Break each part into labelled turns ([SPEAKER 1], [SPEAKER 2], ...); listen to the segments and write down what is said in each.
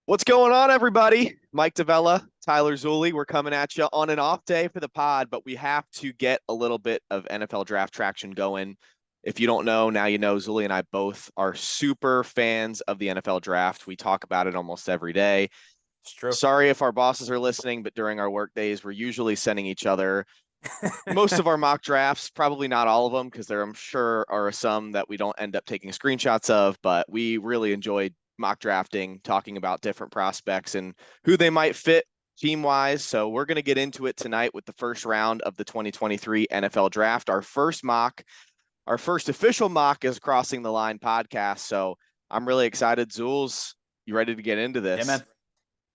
[SPEAKER 1] What's going on, everybody? Mike Davella, Tyler Zulli. We're coming at you on an off day for the pod, but we have to get a little bit of NFL draft traction going. If you don't know, now you know. Zulli and I both are super fans of the NFL draft. We talk about it almost every day.
[SPEAKER 2] It's true.
[SPEAKER 1] Sorry if our bosses are listening, but during our work days, we're usually sending each other most of our mock drafts, probably not all of them, because there I'm sure are some that we don't end up taking screenshots of, but we really enjoyed mock drafting, talking about different prospects and who they might fit team wise. So we're going to get into it tonight with the first round of the 2023 NFL draft. Our first official mock is Crossing the Line podcast. So I'm really excited. Zulz, you ready to get into
[SPEAKER 2] Yeah,
[SPEAKER 1] this?
[SPEAKER 2] man.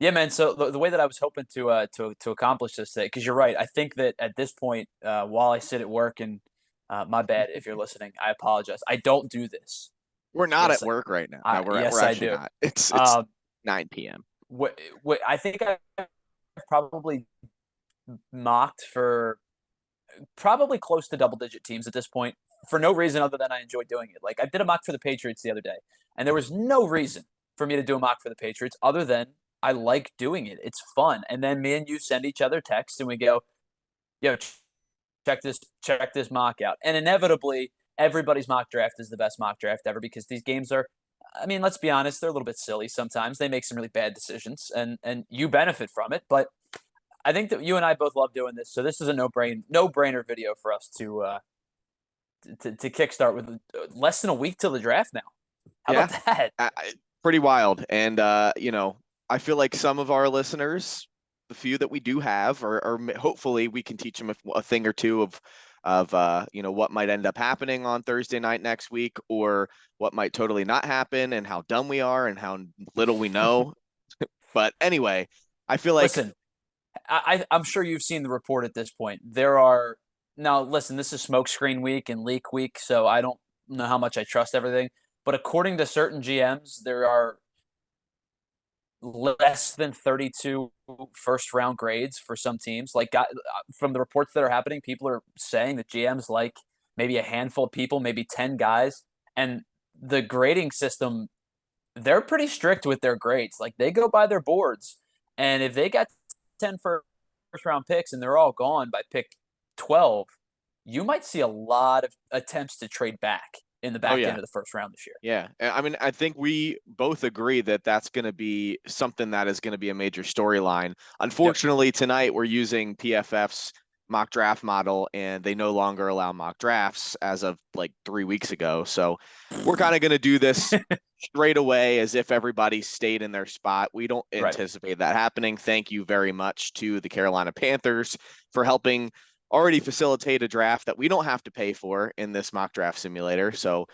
[SPEAKER 2] Yeah, man. So the way that I was hoping to accomplish this, because you're right. I think that at this point, while I sit at work, and my bad if you're listening, I apologize. I don't do this.
[SPEAKER 1] We're not at
[SPEAKER 2] Yes,
[SPEAKER 1] work right now. No, we're
[SPEAKER 2] yes, I
[SPEAKER 1] actually
[SPEAKER 2] do.
[SPEAKER 1] not. It's
[SPEAKER 2] Um,
[SPEAKER 1] 9 p.m.
[SPEAKER 2] what I think I've probably mocked for probably close to double digit teams at this point for no reason other than I enjoy doing it. Like I did a mock for the Patriots the other day, and there was no reason for me to do a mock for the Patriots other than I like doing it. It's fun. And then me and you send each other texts and we go, yo, check this mock out. And inevitably, everybody's mock draft is the best mock draft ever because these games are, I mean, let's be honest, they're a little bit silly sometimes. They make some really bad decisions and you benefit from it. But I think that you and I both love doing this. So this is a no brainer video for us to kickstart with less than a week till the draft now. How
[SPEAKER 1] Yeah,
[SPEAKER 2] about that?
[SPEAKER 1] pretty wild. And I feel like some of our listeners, the few that we do have, or hopefully we can teach them a thing or two of what might end up happening on Thursday night next week, or what might totally not happen, and how dumb we are, and how little we know. But anyway, I feel like
[SPEAKER 2] Listen, I'm sure you've seen the report at this point. There are now. Listen, this is smokescreen week and leak week, so I don't know how much I trust everything. But according to certain GMs, there are less than 32 first round grades for some teams. Like from the reports that are happening, people are saying that GMs like maybe a handful of people, maybe 10 guys, and the grading system, they're pretty strict with their grades. Like they go by their boards, and if they got 10 first round picks and they're all gone by pick 12, you might see a lot of attempts to trade back in the
[SPEAKER 1] oh
[SPEAKER 2] back
[SPEAKER 1] yeah,
[SPEAKER 2] end of the first round this year.
[SPEAKER 1] yeah. I mean, I think we both agree that that's going to be something that is going to be a major storyline.
[SPEAKER 2] Yep.
[SPEAKER 1] Unfortunately, tonight we're using PFF's mock draft model, and they no longer allow mock drafts as of like 3 weeks ago. So we're kind of going to do this straight away as if everybody stayed in their spot. We don't
[SPEAKER 2] Right.
[SPEAKER 1] anticipate that happening. Thank you very much to the Carolina Panthers for helping already facilitate a draft that we don't have to pay for in this mock draft simulator. So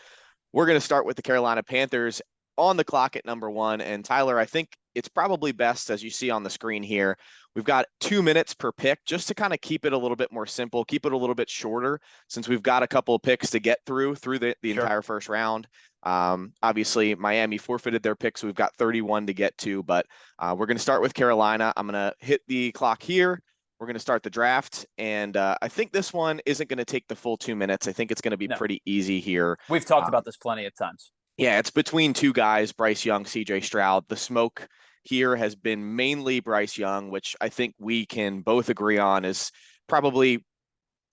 [SPEAKER 1] we're going to start with the Carolina Panthers on the clock at number one. And Tyler, I think it's probably best, as you see on the screen here, we've got 2 minutes per pick just to kind of keep it a little bit more simple, keep it a little bit shorter, since we've got a couple of picks to get through the
[SPEAKER 2] Sure.
[SPEAKER 1] entire first round. Obviously, Miami forfeited their picks, so we've got 31 to get to, but we're going to start with Carolina. I'm going to hit the clock here. We're going to start the draft, and I think this one isn't going to take the full 2 minutes. I think it's going to be
[SPEAKER 2] No,
[SPEAKER 1] pretty easy here.
[SPEAKER 2] we've talked
[SPEAKER 1] Um,
[SPEAKER 2] about this plenty of times.
[SPEAKER 1] yeah, it's between two guys, Bryce Young, CJ Stroud. The smoke here has been mainly Bryce Young, which I think we can both agree on is probably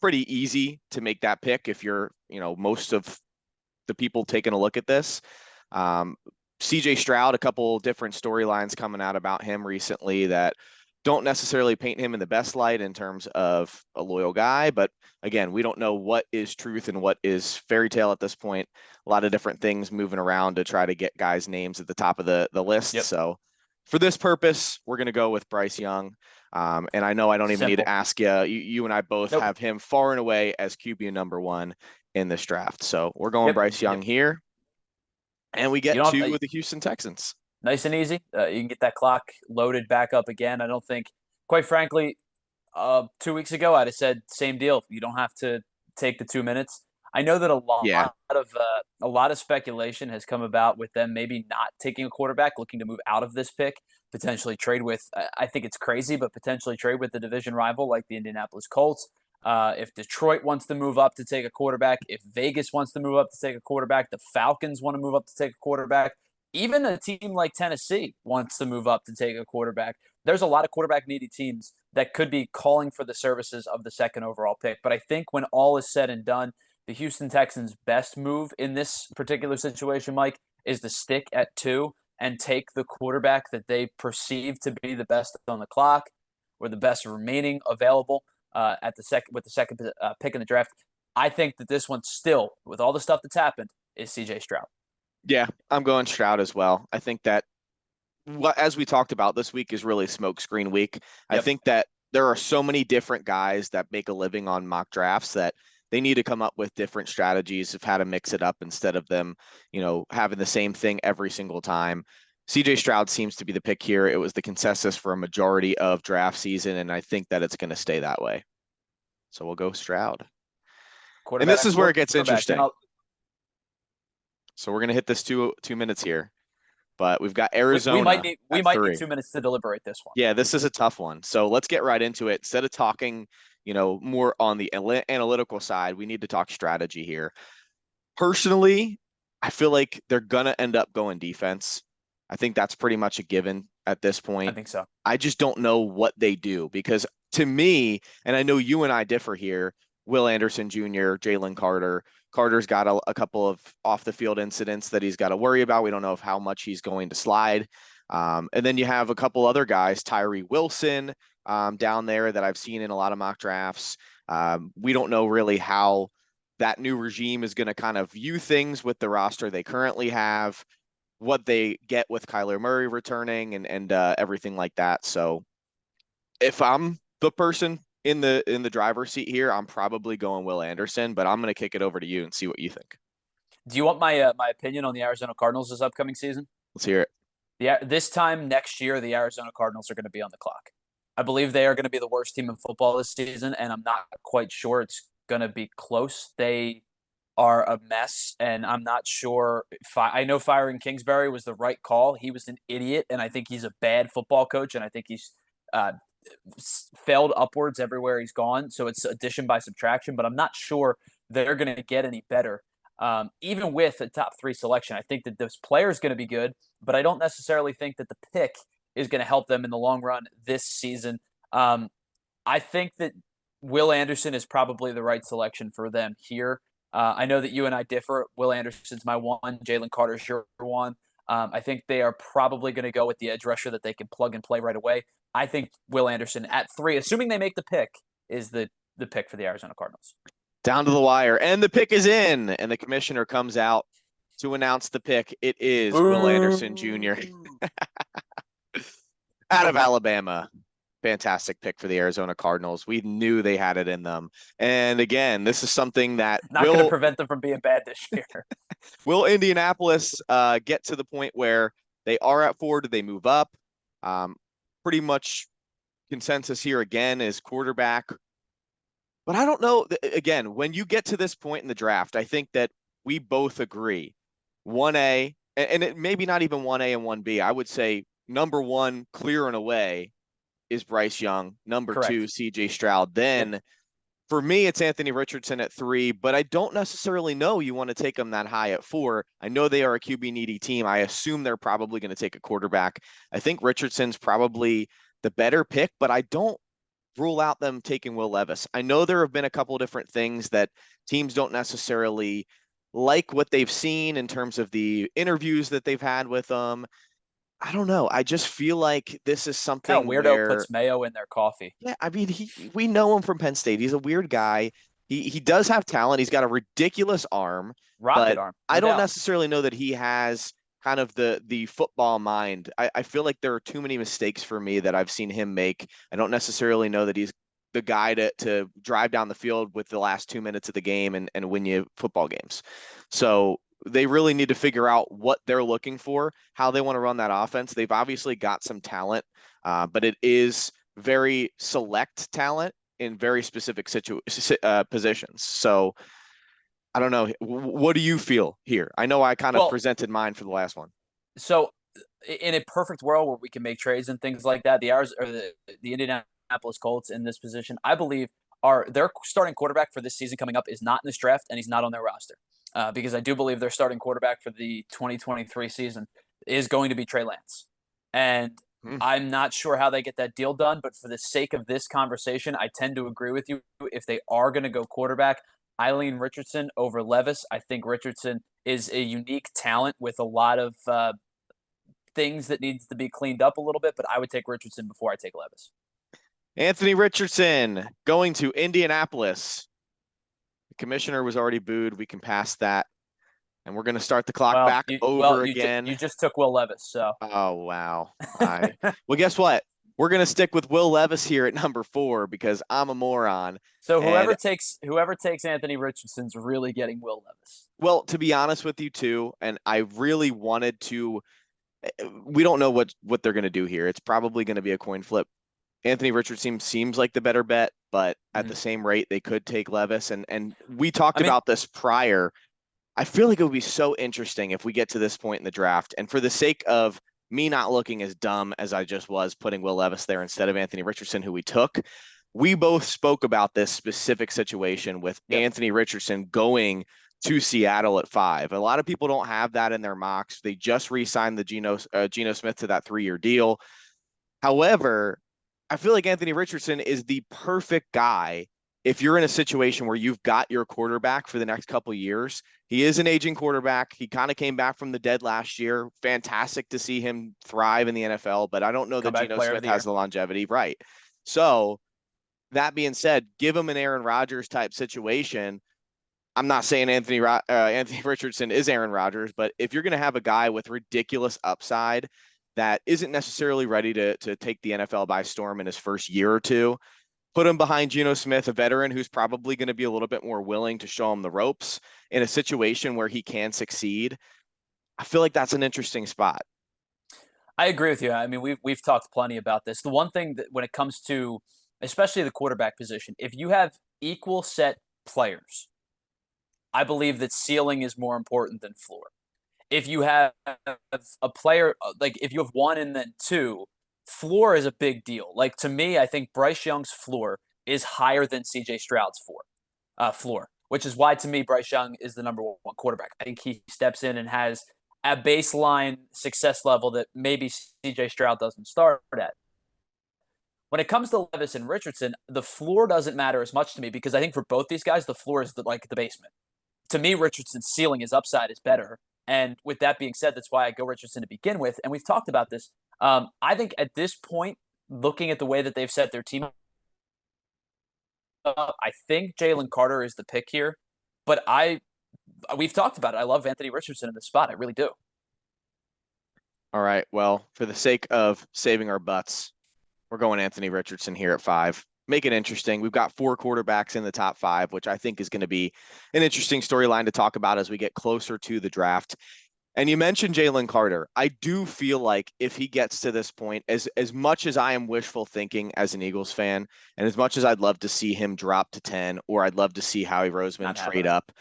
[SPEAKER 1] pretty easy to make that pick if you're, most of the people taking a look at this. Um, CJ Stroud, a couple different storylines coming out about him recently that don't necessarily paint him in the best light in terms of a loyal guy. But again, we don't know what is truth and what is fairy tale at this point. A lot of different things moving around to try to get guys' names at the top of the list.
[SPEAKER 2] Yep.
[SPEAKER 1] So for this purpose, we're going to go with Bryce Young. And I know I don't even need to
[SPEAKER 2] Simple.
[SPEAKER 1] ask you. You and I both
[SPEAKER 2] Nope.
[SPEAKER 1] have him far and away as QB number one in this draft. So we're going
[SPEAKER 2] Yep.
[SPEAKER 1] Bryce Young
[SPEAKER 2] Yep.
[SPEAKER 1] here. And we
[SPEAKER 2] You
[SPEAKER 1] get
[SPEAKER 2] don't
[SPEAKER 1] to the Houston Texans.
[SPEAKER 2] nice and easy. You can get that clock loaded back up again. I don't think, quite frankly, 2 weeks ago I'd have said same deal. You don't have to take the 2 minutes. I know that
[SPEAKER 1] Yeah.
[SPEAKER 2] a lot of speculation has come about with them maybe not taking a quarterback, looking to move out of this pick, potentially trade with. I think it's crazy, but potentially trade with the division rival like the Indianapolis Colts. If Detroit wants to move up to take a quarterback, if Vegas wants to move up to take a quarterback, the Falcons want to move up to take a quarterback. even a team like Tennessee wants to move up to take a quarterback. There's a lot of quarterback needy teams that could be calling for the services of the second overall pick. But I think when all is said and done, the Houston Texans' best move in this particular situation, Mike, is to stick at 2 and take the quarterback that they perceive to be the best on the clock or the best remaining available at the second pick in the draft. I think that this one still, with all the stuff that's happened, is C.J. Stroud.
[SPEAKER 1] Yeah, I'm going Stroud as well. I think that as we talked about, this week is really smokescreen week. I
[SPEAKER 2] Yep.
[SPEAKER 1] think that there are so many different guys that make a living on mock drafts that they need to come up with different strategies of how to mix it up instead of them, having the same thing every single time. CJ Stroud seems to be the pick here. It was the consensus for a majority of draft season, and I think that it's going to stay that way. So we'll go Stroud. And this is where it gets interesting. So we're going to hit this 2 minutes here. But we've got Arizona.
[SPEAKER 2] We might need 2 minutes to deliberate this one.
[SPEAKER 1] Yeah, this is a tough one. So let's get right into it. Instead of talking, more on the analytical side, we need to talk strategy here. Personally, I feel like they're gonna end up going defense. I think that's pretty much a given at this point.
[SPEAKER 2] I think so.
[SPEAKER 1] I just don't know what they do because to me, and I know you and I differ here, Will Anderson Jr., Jalen Carter. Carter's got a couple of off the field incidents that he's got to worry about. We don't know how much he's going to slide. And then you have a couple other guys, Tyree Wilson down there that I've seen in a lot of mock drafts. We don't know really how that new regime is going to kind of view things with the roster they currently have, what they get with Kyler Murray returning and everything like that. So if I'm the person in the driver's seat here, I'm probably going Will Anderson, but I'm going to kick it over to you and see what you think.
[SPEAKER 2] Do you want my my opinion on the Arizona Cardinals this upcoming season?
[SPEAKER 1] Let's hear it.
[SPEAKER 2] Yeah, this time next year, the Arizona Cardinals are going to be on the clock. I believe they are going to be the worst team in football this season, and I'm not quite sure it's going to be close. They are a mess, and I'm not sure. I know firing Kingsbury was the right call. He was an idiot, and I think he's a bad football coach, and I think he's failed upwards everywhere he's gone. So it's addition by subtraction, but I'm not sure they're going to get any better. Even with a top 3 selection, I think that this player is going to be good, but I don't necessarily think that the pick is going to help them in the long run this season. I think that Will Anderson is probably the right selection for them here. I know that you and I differ. Will Anderson's my 1. Jalen Carter's your 1. I think they are probably going to go with the edge rusher that they can plug and play right away. I think Will Anderson at 3, assuming they make the pick, is the pick for the Arizona Cardinals.
[SPEAKER 1] Down to the wire, and the pick is in, and the commissioner comes out to announce the pick. It is Will Anderson Jr. out of Alabama. Fantastic pick for the Arizona Cardinals. We knew they had it in them. And again, this is something that
[SPEAKER 2] not going to prevent them from being bad this year.
[SPEAKER 1] Will Indianapolis get to the point where they are at 4? Do they move up? Pretty much consensus here again is quarterback. But I don't know. Again, when you get to this point in the draft, I think that we both agree 1A, and it maybe not even 1A and 1B. I would say number 1, clear and away, is Bryce Young. Number
[SPEAKER 2] Correct.
[SPEAKER 1] 2, CJ Stroud. Then for me, it's Anthony Richardson at 3, but I don't necessarily know you want to take them that high at 4. I know they are a QB needy team. I assume they're probably going to take a quarterback. I think Richardson's probably the better pick, but I don't rule out them taking Will Levis. I know there have been a couple different things that teams don't necessarily like what they've seen in terms of the interviews that they've had with them. I don't know. I just feel like this is something
[SPEAKER 2] kind of weirdo puts mayo in their coffee.
[SPEAKER 1] Yeah, I mean, we know him from Penn State. He's a weird guy. He does have talent. He's got a ridiculous arm.
[SPEAKER 2] Rocket arm.
[SPEAKER 1] I don't necessarily know that he has kind of the football mind. I feel like there are too many mistakes for me that I've seen him make. I don't necessarily know that he's the guy to drive down the field with the last 2 minutes of the game and win you football games. So they really need to figure out what they're looking for, how they want to run that offense. They've obviously got some talent, but it is very select talent in very specific positions. So I don't know. What do you feel here? I know I kind of presented mine for the last one.
[SPEAKER 2] So in a perfect world where we can make trades and things like that, the Indianapolis Colts in this position, I believe their starting quarterback for this season coming up is not in this draft, and he's not on their roster. Because I do believe their starting quarterback for the 2023 season is going to be Trey Lance. And
[SPEAKER 1] Hmm.
[SPEAKER 2] I'm not sure how they get that deal done, but for the sake of this conversation, I tend to agree with you. If they are going to go quarterback, I lean Richardson over Levis. I think Richardson is a unique talent with a lot of things that needs to be cleaned up a little bit, but I would take Richardson before I take Levis.
[SPEAKER 1] Anthony Richardson going to Indianapolis. The commissioner was already booed. We can pass that. And we're going to start the clock back over again.
[SPEAKER 2] You just took Will Levis, so.
[SPEAKER 1] Oh, wow. Well, guess what? We're going to stick with Will Levis here at number 4 because I'm a moron.
[SPEAKER 2] So whoever takes Anthony Richardson's really getting Will Levis.
[SPEAKER 1] Well, to be honest with you too, and I really wanted to, we don't know what they're going to do here. It's probably going to be a coin flip. Anthony Richardson seems like the better bet, but at the same rate, they could take Levis. And we talked about this prior. I feel like it would be so interesting if we get to this point in the draft. And for the sake of me not looking as dumb as I just was putting Will Levis there instead of Anthony Richardson, who we took, we both spoke about this specific situation with Anthony Richardson going to Seattle at 5. A lot of people don't have that in their mocks. They just re-signed the Geno Smith to that 3-year deal. However, I feel like Anthony Richardson is the perfect guy if you're in a situation where you've got your quarterback for the next couple of years. He is an aging quarterback. He kind of came back from the dead last year. Fantastic to see him thrive in the NFL, but I don't know that Geno Smith has the longevity. Right. So that being said, give him an Aaron Rodgers type situation. I'm not saying Anthony Richardson is Aaron Rodgers, but if you're going to have a guy with ridiculous upside that isn't necessarily ready to take the NFL by storm in his first year or two, put him behind Geno Smith, a veteran who's probably going to be a little bit more willing to show him the ropes in a situation where he can succeed. I feel like that's an interesting spot.
[SPEAKER 2] I agree with you. I mean, we've talked plenty about this. The one thing that when it comes to, especially the quarterback position, if you have equal set players, I believe that ceiling is more important than floor. If you have a player, like if you have 1 and then 2, floor is a big deal. Like to me, I think Bryce Young's floor is higher than CJ Stroud's floor, which is why to me Bryce Young is the number 1 quarterback. I think he steps in and has a baseline success level that maybe CJ Stroud doesn't start at. When it comes to Levis and Richardson, the floor doesn't matter as much to me because I think for both these guys, the floor is like the basement. To me, Richardson's ceiling, his upside is better. And with that being said, that's why I go Richardson to begin with. And we've talked about this. I think at this point, looking at the way that they've set their team up, I think Jalen Carter is the pick here. But we've talked about it. I love Anthony Richardson in this spot. I really do.
[SPEAKER 1] All right. Well, for the sake of saving our butts, we're going Anthony Richardson here at 5. Make it interesting. We've got 4 quarterbacks in the top 5, which I think is going to be an interesting storyline to talk about as we get closer to the draft. And you mentioned Jalen Carter. I do feel like if he gets to this point, as much as I am wishful thinking as an Eagles fan, and as much as I'd love to see him drop to 10, or I'd love to see Howie Roseman trade up,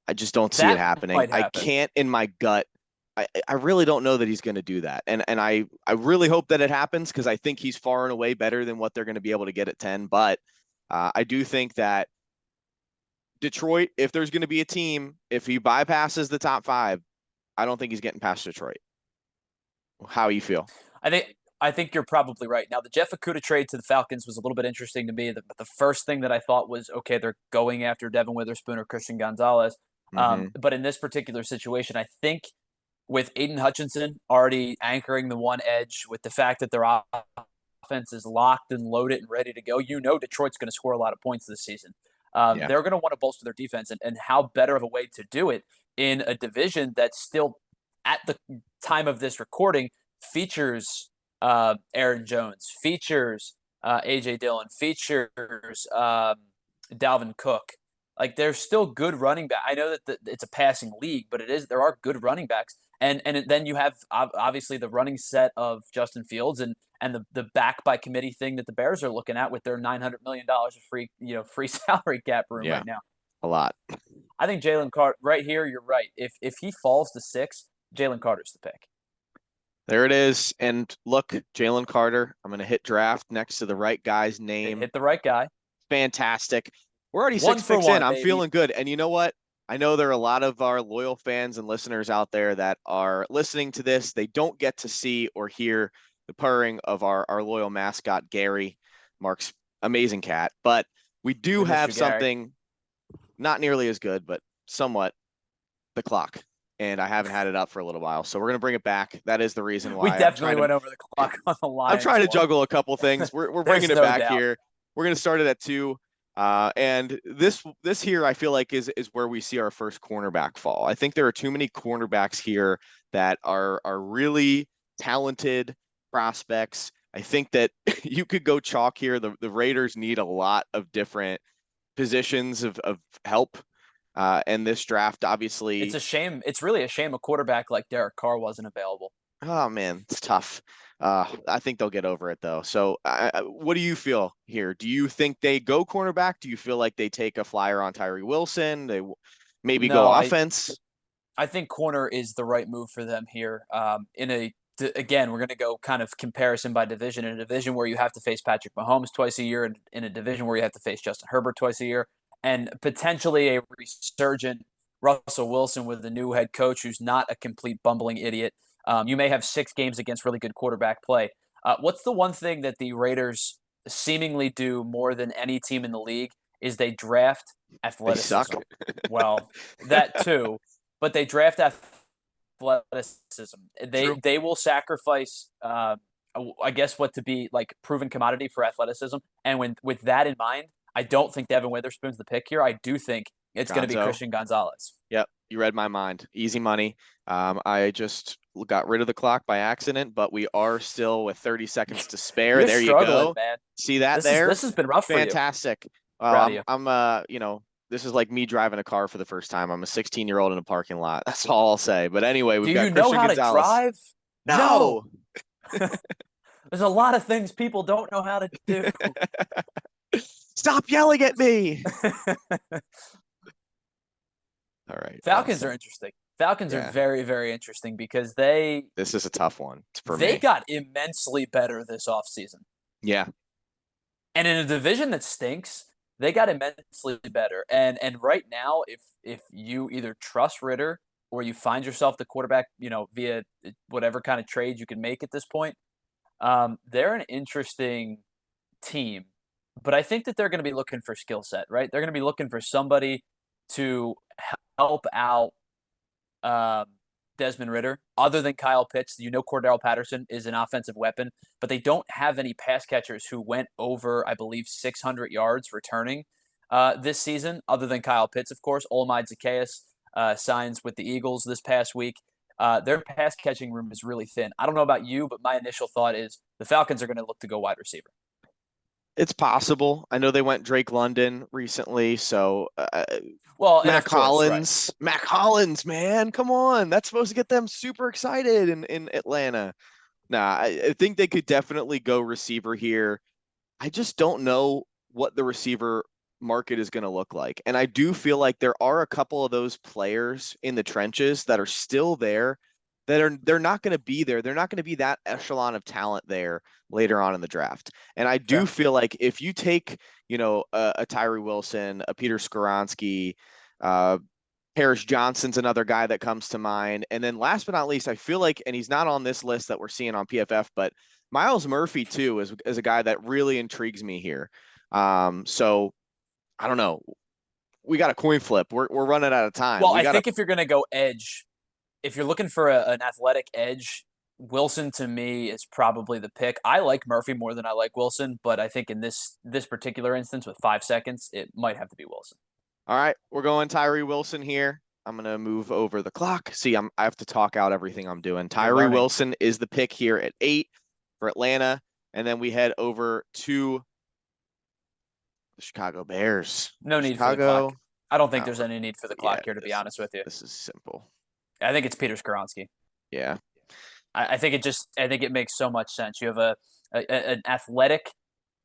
[SPEAKER 1] I just don't see it happening. I can't in my gut. I really don't know that he's going to do that. And I really hope that it happens because I think he's far and away better than what they're going to be able to get at 10. But I do think that Detroit, if there's going to be a team, if he bypasses the top 5, I don't think he's getting past Detroit. How you feel?
[SPEAKER 2] I think you're probably right. Now, the Jeff Okudah trade to the Falcons was a little bit interesting to me. But the first thing that I thought was, okay, they're going after Devin Witherspoon or Christian Gonzalez. But in this particular situation, I think with Aiden Hutchinson already anchoring the one edge, with the fact that their offense is locked and loaded and ready to go, Detroit's going to score a lot of points this season. They're going to want to bolster their defense, and how better of a way to do it in a division that still, at the time of this recording, features Aaron Jones, features A.J. Dillon, features Dalvin Cook. Like, there's still good running back. I know that it's a passing league, but there are good running backs. And then you have obviously the running set of Justin Fields and the back by committee thing that the Bears are looking at with their $900 million of free salary cap room right now.
[SPEAKER 1] A lot.
[SPEAKER 2] I think Jalen Carter right here. You're right. If he falls to 6, Jalen Carter's the pick.
[SPEAKER 1] There it is. And look, Jalen Carter, I'm going to hit draft next to the right guy's name.
[SPEAKER 2] Hit the right guy.
[SPEAKER 1] Fantastic. We're already 6 picks in. I'm feeling good. And you know what? I know there are a lot of our loyal fans and listeners out there that are listening to this. They don't get to see or hear the purring of our loyal mascot, Gary, Mark's amazing cat. But we do
[SPEAKER 2] We miss
[SPEAKER 1] have
[SPEAKER 2] you, Gary.
[SPEAKER 1] something not nearly as good, but somewhat the clock. And I haven't had it up for a little while. So we're going to bring it back. That is the reason
[SPEAKER 2] We
[SPEAKER 1] why
[SPEAKER 2] definitely went over the clock on the
[SPEAKER 1] I'm
[SPEAKER 2] Lions
[SPEAKER 1] trying to
[SPEAKER 2] one.
[SPEAKER 1] juggle a couple things. We're bringing
[SPEAKER 2] There's
[SPEAKER 1] it
[SPEAKER 2] no
[SPEAKER 1] back
[SPEAKER 2] doubt.
[SPEAKER 1] here. We're going to start it at 2. And this here, I feel like is where we see our first cornerback fall. I think there are too many cornerbacks here that are really talented prospects. I think that you could go chalk here. The Raiders need a lot of different positions of help. And this draft, obviously,
[SPEAKER 2] It's a shame. It's really a shame a quarterback like Derek Carr wasn't available.
[SPEAKER 1] oh man, it's tough. I think they'll get over it though. So, what do you feel here? Do you think they go cornerback? Do you feel like they take a flyer on Tyree Wilson? They maybe go
[SPEAKER 2] No,
[SPEAKER 1] offense?
[SPEAKER 2] I think corner is the right move for them here. Again, we're going to go kind of comparison by division. In a division where you have to face Patrick Mahomes twice a year, and in a division where you have to face Justin Herbert twice a year, and potentially a resurgent Russell Wilson with the new head coach who's not a complete bumbling idiot. You may have 6 games against really good quarterback play. What's the one thing that the Raiders seemingly do more than any team in the league is they draft
[SPEAKER 1] They suck.
[SPEAKER 2] athleticism. Well, that too, but they draft athleticism. They
[SPEAKER 1] True.
[SPEAKER 2] they will sacrifice, I guess, what to be like proven commodity for athleticism. And when with that in mind, I don't think Devin Witherspoon's the pick here. I do think it's going to be
[SPEAKER 1] Gonzo.
[SPEAKER 2] Christian Gonzalez.
[SPEAKER 1] Yep, you read my mind. Easy money. I just got rid of the clock by accident, but we are still with 30 seconds to spare.
[SPEAKER 2] You're
[SPEAKER 1] There you
[SPEAKER 2] struggling,
[SPEAKER 1] go.
[SPEAKER 2] man.
[SPEAKER 1] See that
[SPEAKER 2] This is
[SPEAKER 1] there?
[SPEAKER 2] this has been rough for you.
[SPEAKER 1] Fantastic.
[SPEAKER 2] Proud of you.
[SPEAKER 1] You know, this is like me driving a car for the first time. I'm a 16-year-old in a parking lot. That's all I'll say. But anyway, we've
[SPEAKER 2] Do
[SPEAKER 1] got
[SPEAKER 2] you know
[SPEAKER 1] Christian
[SPEAKER 2] how to
[SPEAKER 1] Gonzalez.
[SPEAKER 2] drive?
[SPEAKER 1] No.
[SPEAKER 2] There's a lot of things people don't know how to do.
[SPEAKER 1] Stop yelling at me. All right.
[SPEAKER 2] Falcons
[SPEAKER 1] awesome.
[SPEAKER 2] are interesting. Falcons
[SPEAKER 1] Yeah.
[SPEAKER 2] are very, very interesting because
[SPEAKER 1] This is a tough one for me.
[SPEAKER 2] they got immensely better this offseason.
[SPEAKER 1] Yeah.
[SPEAKER 2] And in a division that stinks, they got immensely better. And right now, if you either trust Ritter or you find yourself the quarterback, via whatever kind of trade you can make at this point, they're an interesting team. But I think that they're going to be looking for skill set, right? They're going to be looking for somebody to help out Desmond Ritter. Other than Kyle Pitts, Cordell Patterson is an offensive weapon, but they don't have any pass catchers who went over, I believe, 600 yards returning this season, other than Kyle Pitts, of course. Olamide Zaccheaus signs with the Eagles this past week. Their pass catching room is really thin. I don't know about you, but my initial thought is the Falcons are going to look to go wide receiver.
[SPEAKER 1] It's possible. I know they went Drake London recently, so
[SPEAKER 2] well,
[SPEAKER 1] Mac
[SPEAKER 2] Hollins,
[SPEAKER 1] right. Mac Hollins, man, come on. That's supposed to get them super excited in Atlanta. Nah, I think they could definitely go receiver here. I just don't know what the receiver market is going to look like. And I do feel like there are a couple of those players in the trenches that are still there that they're not going to be there. They're not going to be that echelon of talent there later on in the draft. And I do feel like if you take, a Tyree Wilson, a Peter Skoronski, Paris Johnson's another guy that comes to mind. And then last but not least, I feel like, and he's not on this list that we're seeing on PFF, but Myles Murphy too is a guy that really intrigues me here. So I don't know. We got a coin flip. We're running out of time.
[SPEAKER 2] Well, I think if you're going to go edge, if you're looking for an athletic edge, Wilson to me is probably the pick. I like Murphy more than I like Wilson, but I think in this particular instance with 5 seconds, it might have to be Wilson.
[SPEAKER 1] All right, we're going Tyree Wilson here. I'm going to move over the clock. See, I have to talk out everything I'm doing. Tyree Wilson is the pick here at 8 for Atlanta. And then we head over to the Chicago Bears.
[SPEAKER 2] No need for the clock. I don't think there's any need for the clock here, to be honest with you.
[SPEAKER 1] This is simple.
[SPEAKER 2] I think it's Peter Skoronski.
[SPEAKER 1] Yeah.
[SPEAKER 2] I think it makes so much sense. You have an athletic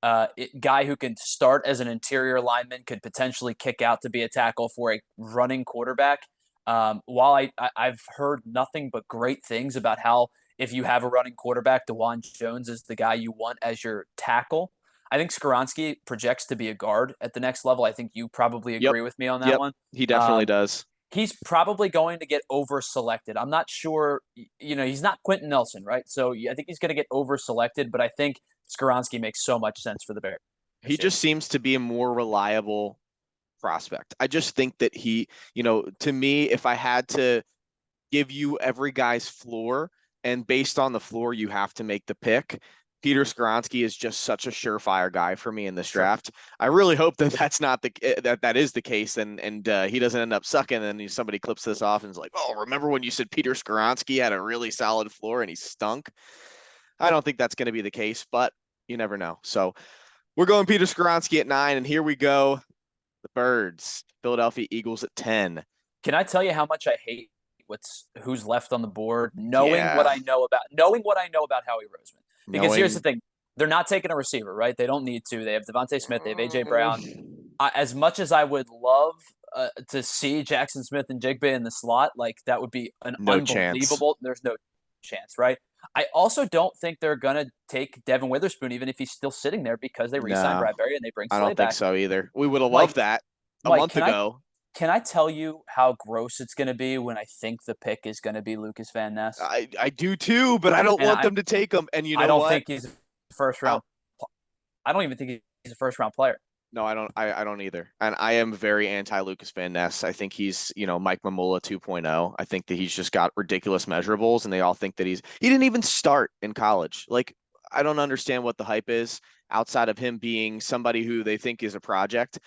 [SPEAKER 2] guy who can start as an interior lineman, could potentially kick out to be a tackle for a running quarterback. While I've heard nothing but great things about how if you have a running quarterback, DeJuan Jones is the guy you want as your tackle. I think Skoronski projects to be a guard at the next level. I think you probably agree with me on that one.
[SPEAKER 1] He definitely does.
[SPEAKER 2] he's probably going to get over selected. I'm not sure, he's not Quentin Nelson, right? So I think he's going to get over selected, but I think Skoronski makes so much sense for the Bears
[SPEAKER 1] He
[SPEAKER 2] here.
[SPEAKER 1] just seems to be a more reliable prospect. I just think that to me, if I had to give you every guy's floor, and based on the floor, you have to make the pick. Peter Skoronski is just such a surefire guy for me in this
[SPEAKER 2] Sure.
[SPEAKER 1] draft. I really hope that that's not that is the case, and he doesn't end up sucking. And somebody clips this off and is like, "Oh, remember when you said Peter Skoronski had a really solid floor and he stunk?" I don't think that's going to be the case, but you never know. So we're going Peter Skoronski at 9, and here we go. The Birds, Philadelphia Eagles at 10.
[SPEAKER 2] Can I tell you how much I hate who's left on the board, knowing what
[SPEAKER 1] Yeah,
[SPEAKER 2] I know about Howie Roseman? Because here's the
[SPEAKER 1] knowing.
[SPEAKER 2] thing. They're not taking a receiver, right? They don't need to. They have Devontae Smith, they have AJ Brown. As much as I would love to see Jackson Smith and Jigba in the slot, like that would be an
[SPEAKER 1] No chance.
[SPEAKER 2] unbelievable. There's no chance, right? I also don't think they're gonna take Devin Witherspoon, even if he's still sitting there, because they re-signed
[SPEAKER 1] No,
[SPEAKER 2] Bradbury and they bring
[SPEAKER 1] I
[SPEAKER 2] Slay
[SPEAKER 1] don't think
[SPEAKER 2] back.
[SPEAKER 1] so either. We would have loved
[SPEAKER 2] Mike,
[SPEAKER 1] that a
[SPEAKER 2] Mike,
[SPEAKER 1] month ago.
[SPEAKER 2] can I tell you how gross it's gonna be when I think the pick is gonna be Lucas Van Ness?
[SPEAKER 1] I do too, but I don't
[SPEAKER 2] And
[SPEAKER 1] want them to take him. And you
[SPEAKER 2] I
[SPEAKER 1] know
[SPEAKER 2] don't
[SPEAKER 1] what?
[SPEAKER 2] think he's a first
[SPEAKER 1] I'll,
[SPEAKER 2] round. I don't even think he's a first round player.
[SPEAKER 1] no, I don't. I don't either. And I am very anti Lucas Van Ness. I think he's, Mike Mamula 2.0. I think that he's just got ridiculous measurables, and they all think that he didn't even start in college. Like, I don't understand what the hype is outside of him being somebody who they think is a project.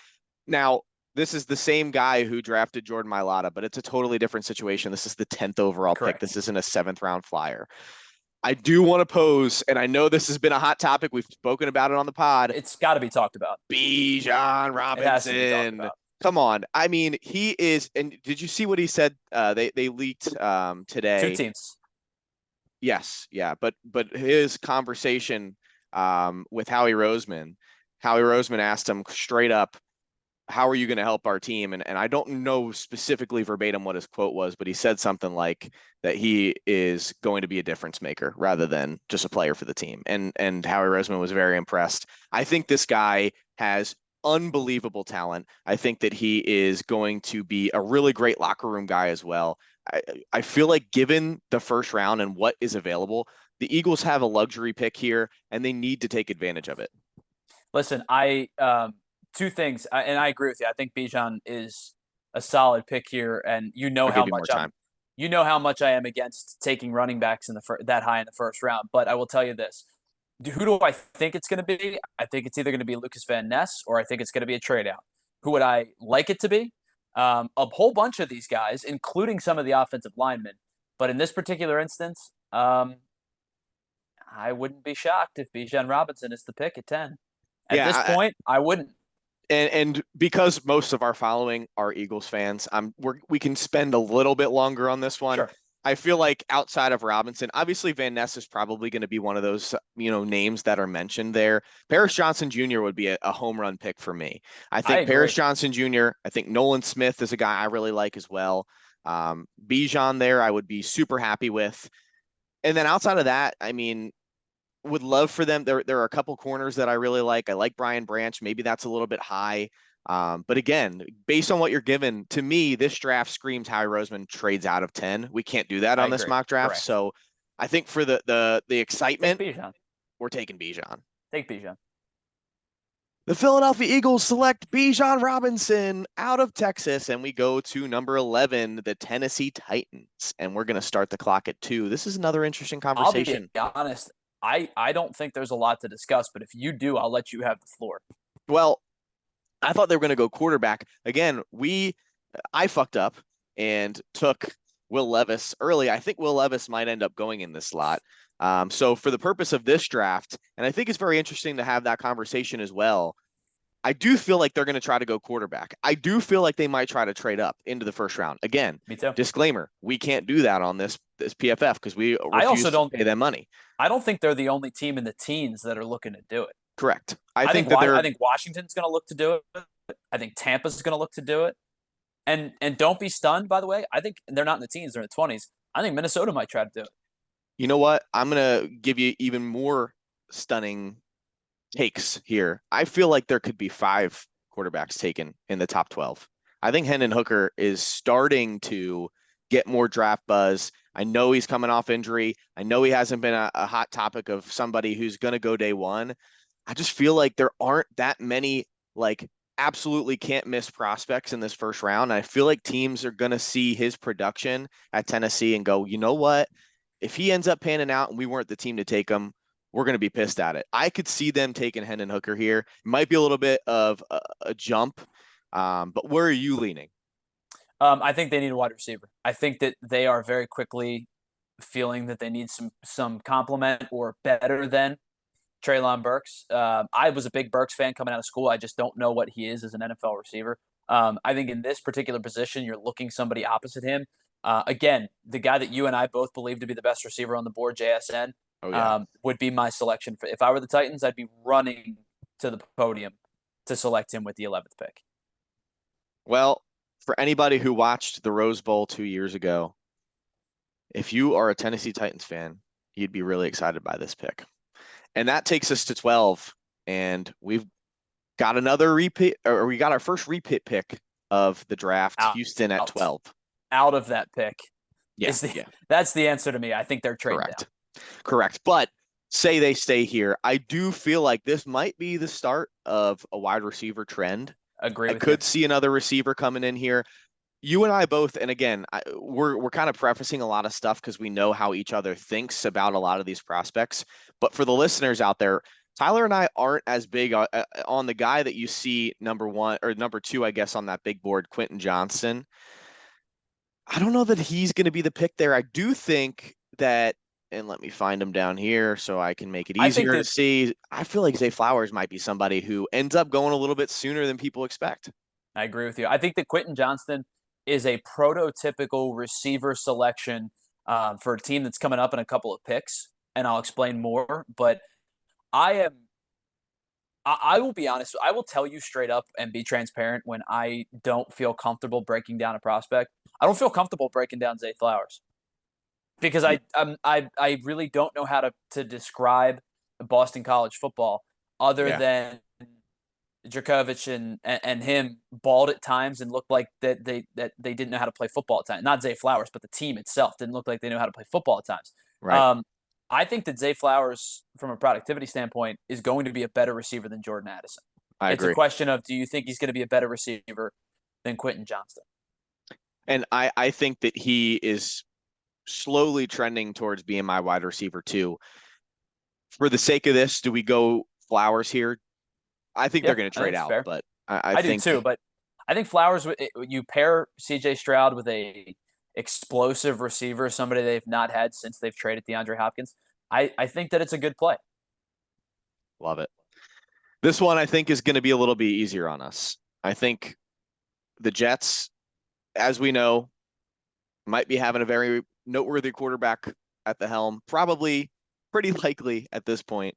[SPEAKER 1] Now, this is the same guy who drafted Jordan Mailata, but it's a totally different situation. This is the 10th overall pick. This
[SPEAKER 2] Correct.
[SPEAKER 1] isn't a 7th round flyer. I do want to pose, and I know this has been a hot topic. We've spoken about it on the pod.
[SPEAKER 2] It's got to be talked about.
[SPEAKER 1] Bijan
[SPEAKER 2] It has to be talked
[SPEAKER 1] Robinson.
[SPEAKER 2] about.
[SPEAKER 1] Come on. I mean, he is. And did you see what he said? They leaked
[SPEAKER 2] Two
[SPEAKER 1] today.
[SPEAKER 2] teams.
[SPEAKER 1] Yes, yeah, but his conversation with Howie Roseman. Howie Roseman asked him straight up, how are you going to help our team? And I don't know specifically verbatim what his quote was, but he said something like that he is going to be a difference maker rather than just a player for the team. And Howie Roseman was very impressed. I think this guy has unbelievable talent. I think that he is going to be a really great locker room guy as well. I feel like given the first round and what is available, the Eagles have a luxury pick here and they need to take advantage of it.
[SPEAKER 2] Listen, two things, and I agree with you. I think Bijan is a solid pick here, and
[SPEAKER 1] I'll give you more time.
[SPEAKER 2] how much I am against taking running backs in that high in the first round. But I will tell you this: who do I think it's going to be? I think it's either going to be Lucas Van Ness or I think it's going to be a trade out. Who would I like it to be? A whole bunch of these guys, including some of the offensive linemen. But in this particular instance, I wouldn't be shocked if Bijan Robinson is the pick at 10. At this point, I wouldn't.
[SPEAKER 1] And because most of our following are Eagles fans, we can spend a little bit longer on this one.
[SPEAKER 2] Sure.
[SPEAKER 1] I feel like outside of Robinson, obviously Van Ness is probably going to be one of those, names that are mentioned there. Paris Johnson Jr. would be a home run pick for me. I think Paris Johnson Jr., I think Nolan Smith is a guy I really like as well. Bijan there, I would be super happy with. And then outside of that, I mean, would love for them. There are a couple corners that I really like. I like Brian Branch. Maybe that's a little bit high. But again, based on what you're given, to me, this draft screams Howie Roseman trades out of 10. We can't do that on this mock draft.
[SPEAKER 2] Correct.
[SPEAKER 1] So I think for the excitement, we're taking Bijan.
[SPEAKER 2] Take Bijan.
[SPEAKER 1] The Philadelphia Eagles select Bijan Robinson out of Texas, and we go to number 11, the Tennessee Titans. And we're going to start the clock at 2. This is another interesting conversation.
[SPEAKER 2] I'll be honest. I don't think there's a lot to discuss, but if you do, I'll let you have the floor.
[SPEAKER 1] Well, I thought they were going to go quarterback. Again, I fucked up and took Will Levis early. I think Will Levis might end up going in this slot. So for the purpose of this draft, and I think it's very interesting to have that conversation as well, I do feel like they're going to try to go quarterback. I do feel like they might try to trade up into the first round. Again,
[SPEAKER 2] me too.
[SPEAKER 1] Disclaimer, we can't do that on this PFF because we refuse to pay them money.
[SPEAKER 2] I don't think they're the only team in the teens that are looking to do it.
[SPEAKER 1] Correct.
[SPEAKER 2] I think Washington's going to look to do it. I think Tampa's going to look to do it. And don't be stunned, by the way. I think they're not in the teens, they're in the 20s. I think Minnesota might try to do it.
[SPEAKER 1] You know what? I'm going to give you even more stunning takes here. I feel like there could be 5 quarterbacks taken in the top 12. I think Hendon Hooker is starting to get more draft buzz. I know he's coming off injury. I know he hasn't been a hot topic of somebody who's going to go day one. I just feel like there aren't that many like absolutely can't miss prospects in this first round. And I feel like teams are going to see his production at Tennessee and go, you know what? If he ends up panning out and we weren't the team to take him, we're going to be pissed at it. I could see them taking Hendon Hooker here. It might be a little bit of a jump, but where are you leaning?
[SPEAKER 2] I think they need a wide receiver. I think that they are very quickly feeling that they need some complement or better than Treylon Burks. I was a big Burks fan coming out of school. I just don't know what he is as an NFL receiver. I think in this particular position, you're looking somebody opposite him. Again, the guy that you and I both believe to be the best receiver on the board, JSN,
[SPEAKER 1] Oh yeah.
[SPEAKER 2] would be my selection. If I were the Titans, I'd be running to the podium to select him with the 11th pick.
[SPEAKER 1] Well, for anybody who watched the Rose Bowl 2 years ago, if you are a Tennessee Titans fan, you'd be really excited by this pick. And that takes us to 12. And we've got another repeat, or we got our first repeat pick of the draft, Houston at 12.
[SPEAKER 2] Out of that pick.
[SPEAKER 1] Yeah,
[SPEAKER 2] That's the answer to me. I think they're trading down.
[SPEAKER 1] Correct. But say they stay here, I do feel like this might be the start of a wide receiver trend. I could see another receiver coming in here. You and I both, and again, we're kind of prefacing a lot of stuff because we know how each other thinks about a lot of these prospects. But for the listeners out there, Tyler and I aren't as big on the guy that you see number one or number two, I guess, on that big board, Quentin Johnston. I don't know that he's going to be the pick there. I do think that, and let me find him down here so I can make it easier to see. I feel like Zay Flowers might be somebody who ends up going a little bit sooner than people expect.
[SPEAKER 2] I agree with you. I think that Quentin Johnston is a prototypical receiver selection for a team that's coming up in a couple of picks, and I'll explain more. But I will be honest. I will tell you straight up and be transparent when I don't feel comfortable breaking down a prospect. I don't feel comfortable breaking down Zay Flowers because I really don't know how to describe Boston College football other than Jurkovec and him balled at times and looked like that they didn't know how to play football at times. Not Zay Flowers, but the team itself didn't look like they knew how to play football at times.
[SPEAKER 1] Right.
[SPEAKER 2] I think that Zay Flowers, from a productivity standpoint, is going to be a better receiver than Jordan Addison.
[SPEAKER 1] I agree.
[SPEAKER 2] It's a question of, do you think he's going to be a better receiver than Quentin Johnston?
[SPEAKER 1] And I think that he is slowly trending towards being my wide receiver too. For the sake of this, do we go Flowers here? I think they're going to trade out, fair. But I think
[SPEAKER 2] do too. But I think Flowers, you pair CJ Stroud with a explosive receiver, somebody they've not had since they've traded DeAndre Hopkins. I think that it's a good play.
[SPEAKER 1] Love it. This one I think is going to be a little bit easier on us. I think the Jets, as we know, might be having a very noteworthy quarterback at the helm, probably pretty likely at this point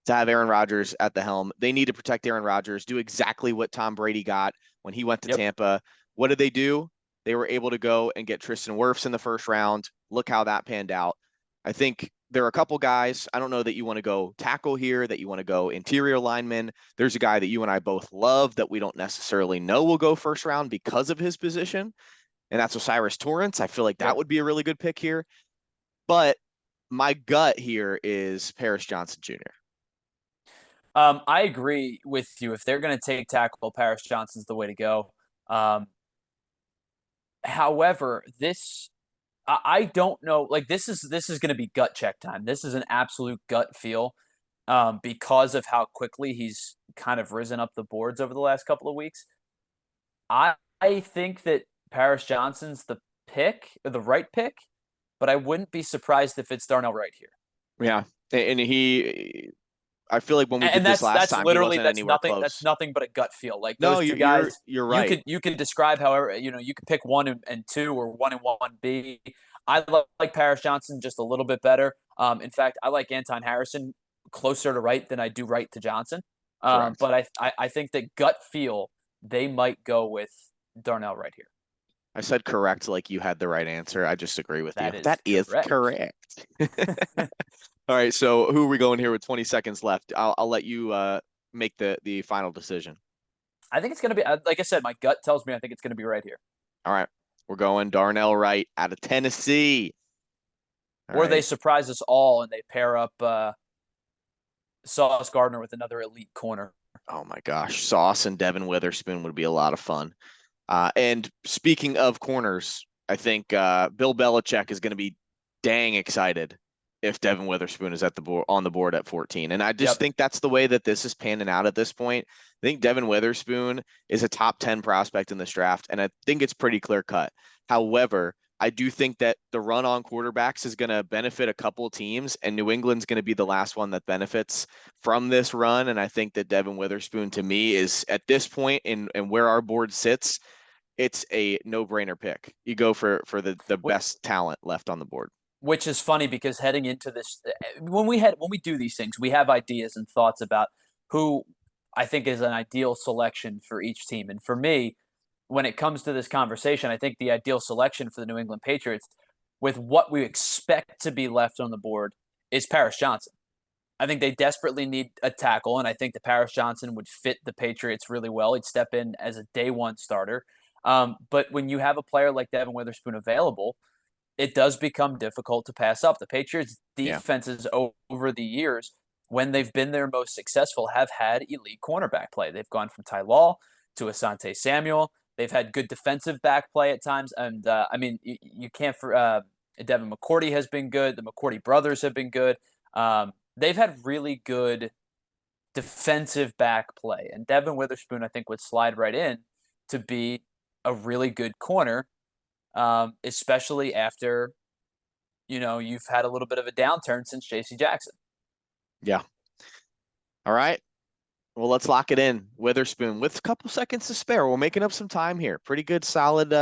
[SPEAKER 1] to have Aaron Rodgers at the helm. They need to protect Aaron Rodgers, do exactly what Tom Brady got when he went to Tampa. What did they do? They were able to go and get Tristan Wirfs in the first round. Look how that panned out. I think there are a couple guys. I don't know that you want to go tackle here, that you want to go interior lineman. There's a guy that you and I both love that we don't necessarily know will go first round because of his position, and that's O'Cyrus Torrence. I feel like that would be a really good pick here. But my gut here is Paris Johnson Jr.
[SPEAKER 2] I agree with you. If they're going to take tackle, Paris Johnson's the way to go. However, I don't know. Like this is going to be gut check time. This is an absolute gut feel because of how quickly he's kind of risen up the boards over the last couple of weeks. I think that Paris Johnson's the right pick, but I wouldn't be surprised if it's Darnell Wright here.
[SPEAKER 1] Yeah, and I feel like when we did this last time, he wasn't anywhere close.
[SPEAKER 2] That's nothing but a gut feel. Like
[SPEAKER 1] no,
[SPEAKER 2] those two guys,
[SPEAKER 1] you're right.
[SPEAKER 2] You could describe however you could pick 1 and 2 or 1 and 1B. I like Paris Johnson just a little bit better. In fact, I like Anton Harrison closer to Wright than I do Wright to Johnson. But I think that gut feel they might go with Darnell Wright here.
[SPEAKER 1] I said correct, like you had the right answer. I just agree with you. That is correct. All right, so who are we going here with 20 seconds left? I'll let you make the final decision.
[SPEAKER 2] I think it's going to be, like I said, my gut tells me I think it's going to be right here.
[SPEAKER 1] All right. We're going Darnell Wright out of Tennessee. All
[SPEAKER 2] Or they
[SPEAKER 1] right.
[SPEAKER 2] surprise us all and they pair up Sauce Gardner with another elite corner.
[SPEAKER 1] Oh my gosh. Sauce and Devin Witherspoon would be a lot of fun. And speaking of corners, I think Bill Belichick is going to be dang excited if Devin Witherspoon is at the board on the board at 14. And I just
[SPEAKER 2] Yep.
[SPEAKER 1] think that's the way that this is panning out at this point. I think Devin Witherspoon is a top 10 prospect in this draft, and I think it's pretty clear cut. However, I do think that the run on quarterbacks is going to benefit a couple of teams, and New England's going to be the last one that benefits from this run. And I think that Devin Witherspoon, to me, is at this point in where our board sits, it's a no-brainer pick. You go for the best talent left on the board.
[SPEAKER 2] Which is funny because heading into this, when we do these things, we have ideas and thoughts about who I think is an ideal selection for each team. And for me, when it comes to this conversation, I think the ideal selection for the New England Patriots, with what we expect to be left on the board, is Paris Johnson. I think they desperately need a tackle, and I think that Paris Johnson would fit the Patriots really well. He'd step in as a day one starter. But when you have a player like Devin Witherspoon available, it does become difficult to pass up. The Patriots'
[SPEAKER 1] Yeah.
[SPEAKER 2] defenses over the years, when they've been their most successful, have had elite cornerback play. They've gone from Ty Law to Asante Samuel. They've had good defensive back play at times. And I mean, you can't for Devin McCourty has been good. The McCourty brothers have been good. They've had really good defensive back play. And Devin Witherspoon, I think, would slide right in to be a really good corner, especially after, you've had a little bit of a downturn since J.C. Jackson.
[SPEAKER 1] Yeah. All right. Well, let's lock it in. Witherspoon with a couple seconds to spare. We're making up some time here. Pretty good, solid,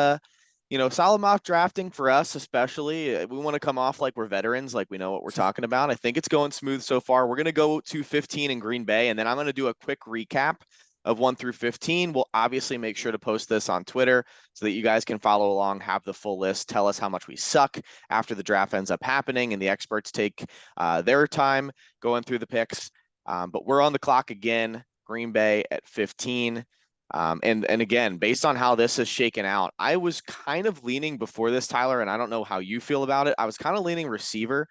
[SPEAKER 1] solid mock drafting for us, especially. We want to come off like we're veterans, like we know what we're talking about. I think it's going smooth so far. We're going to go to 15 in Green Bay, and then I'm going to do a quick recap of 1 through 15. We'll obviously make sure to post this on Twitter so that you guys can follow along, have the full list, tell us how much we suck after the draft ends up happening, and the experts take their time going through the picks. But we're on the clock again, Green Bay at 15. And again, based on how this is shaken out, I was kind of leaning before this, Tyler, and I don't know how you feel about it. I was kind of leaning receiver.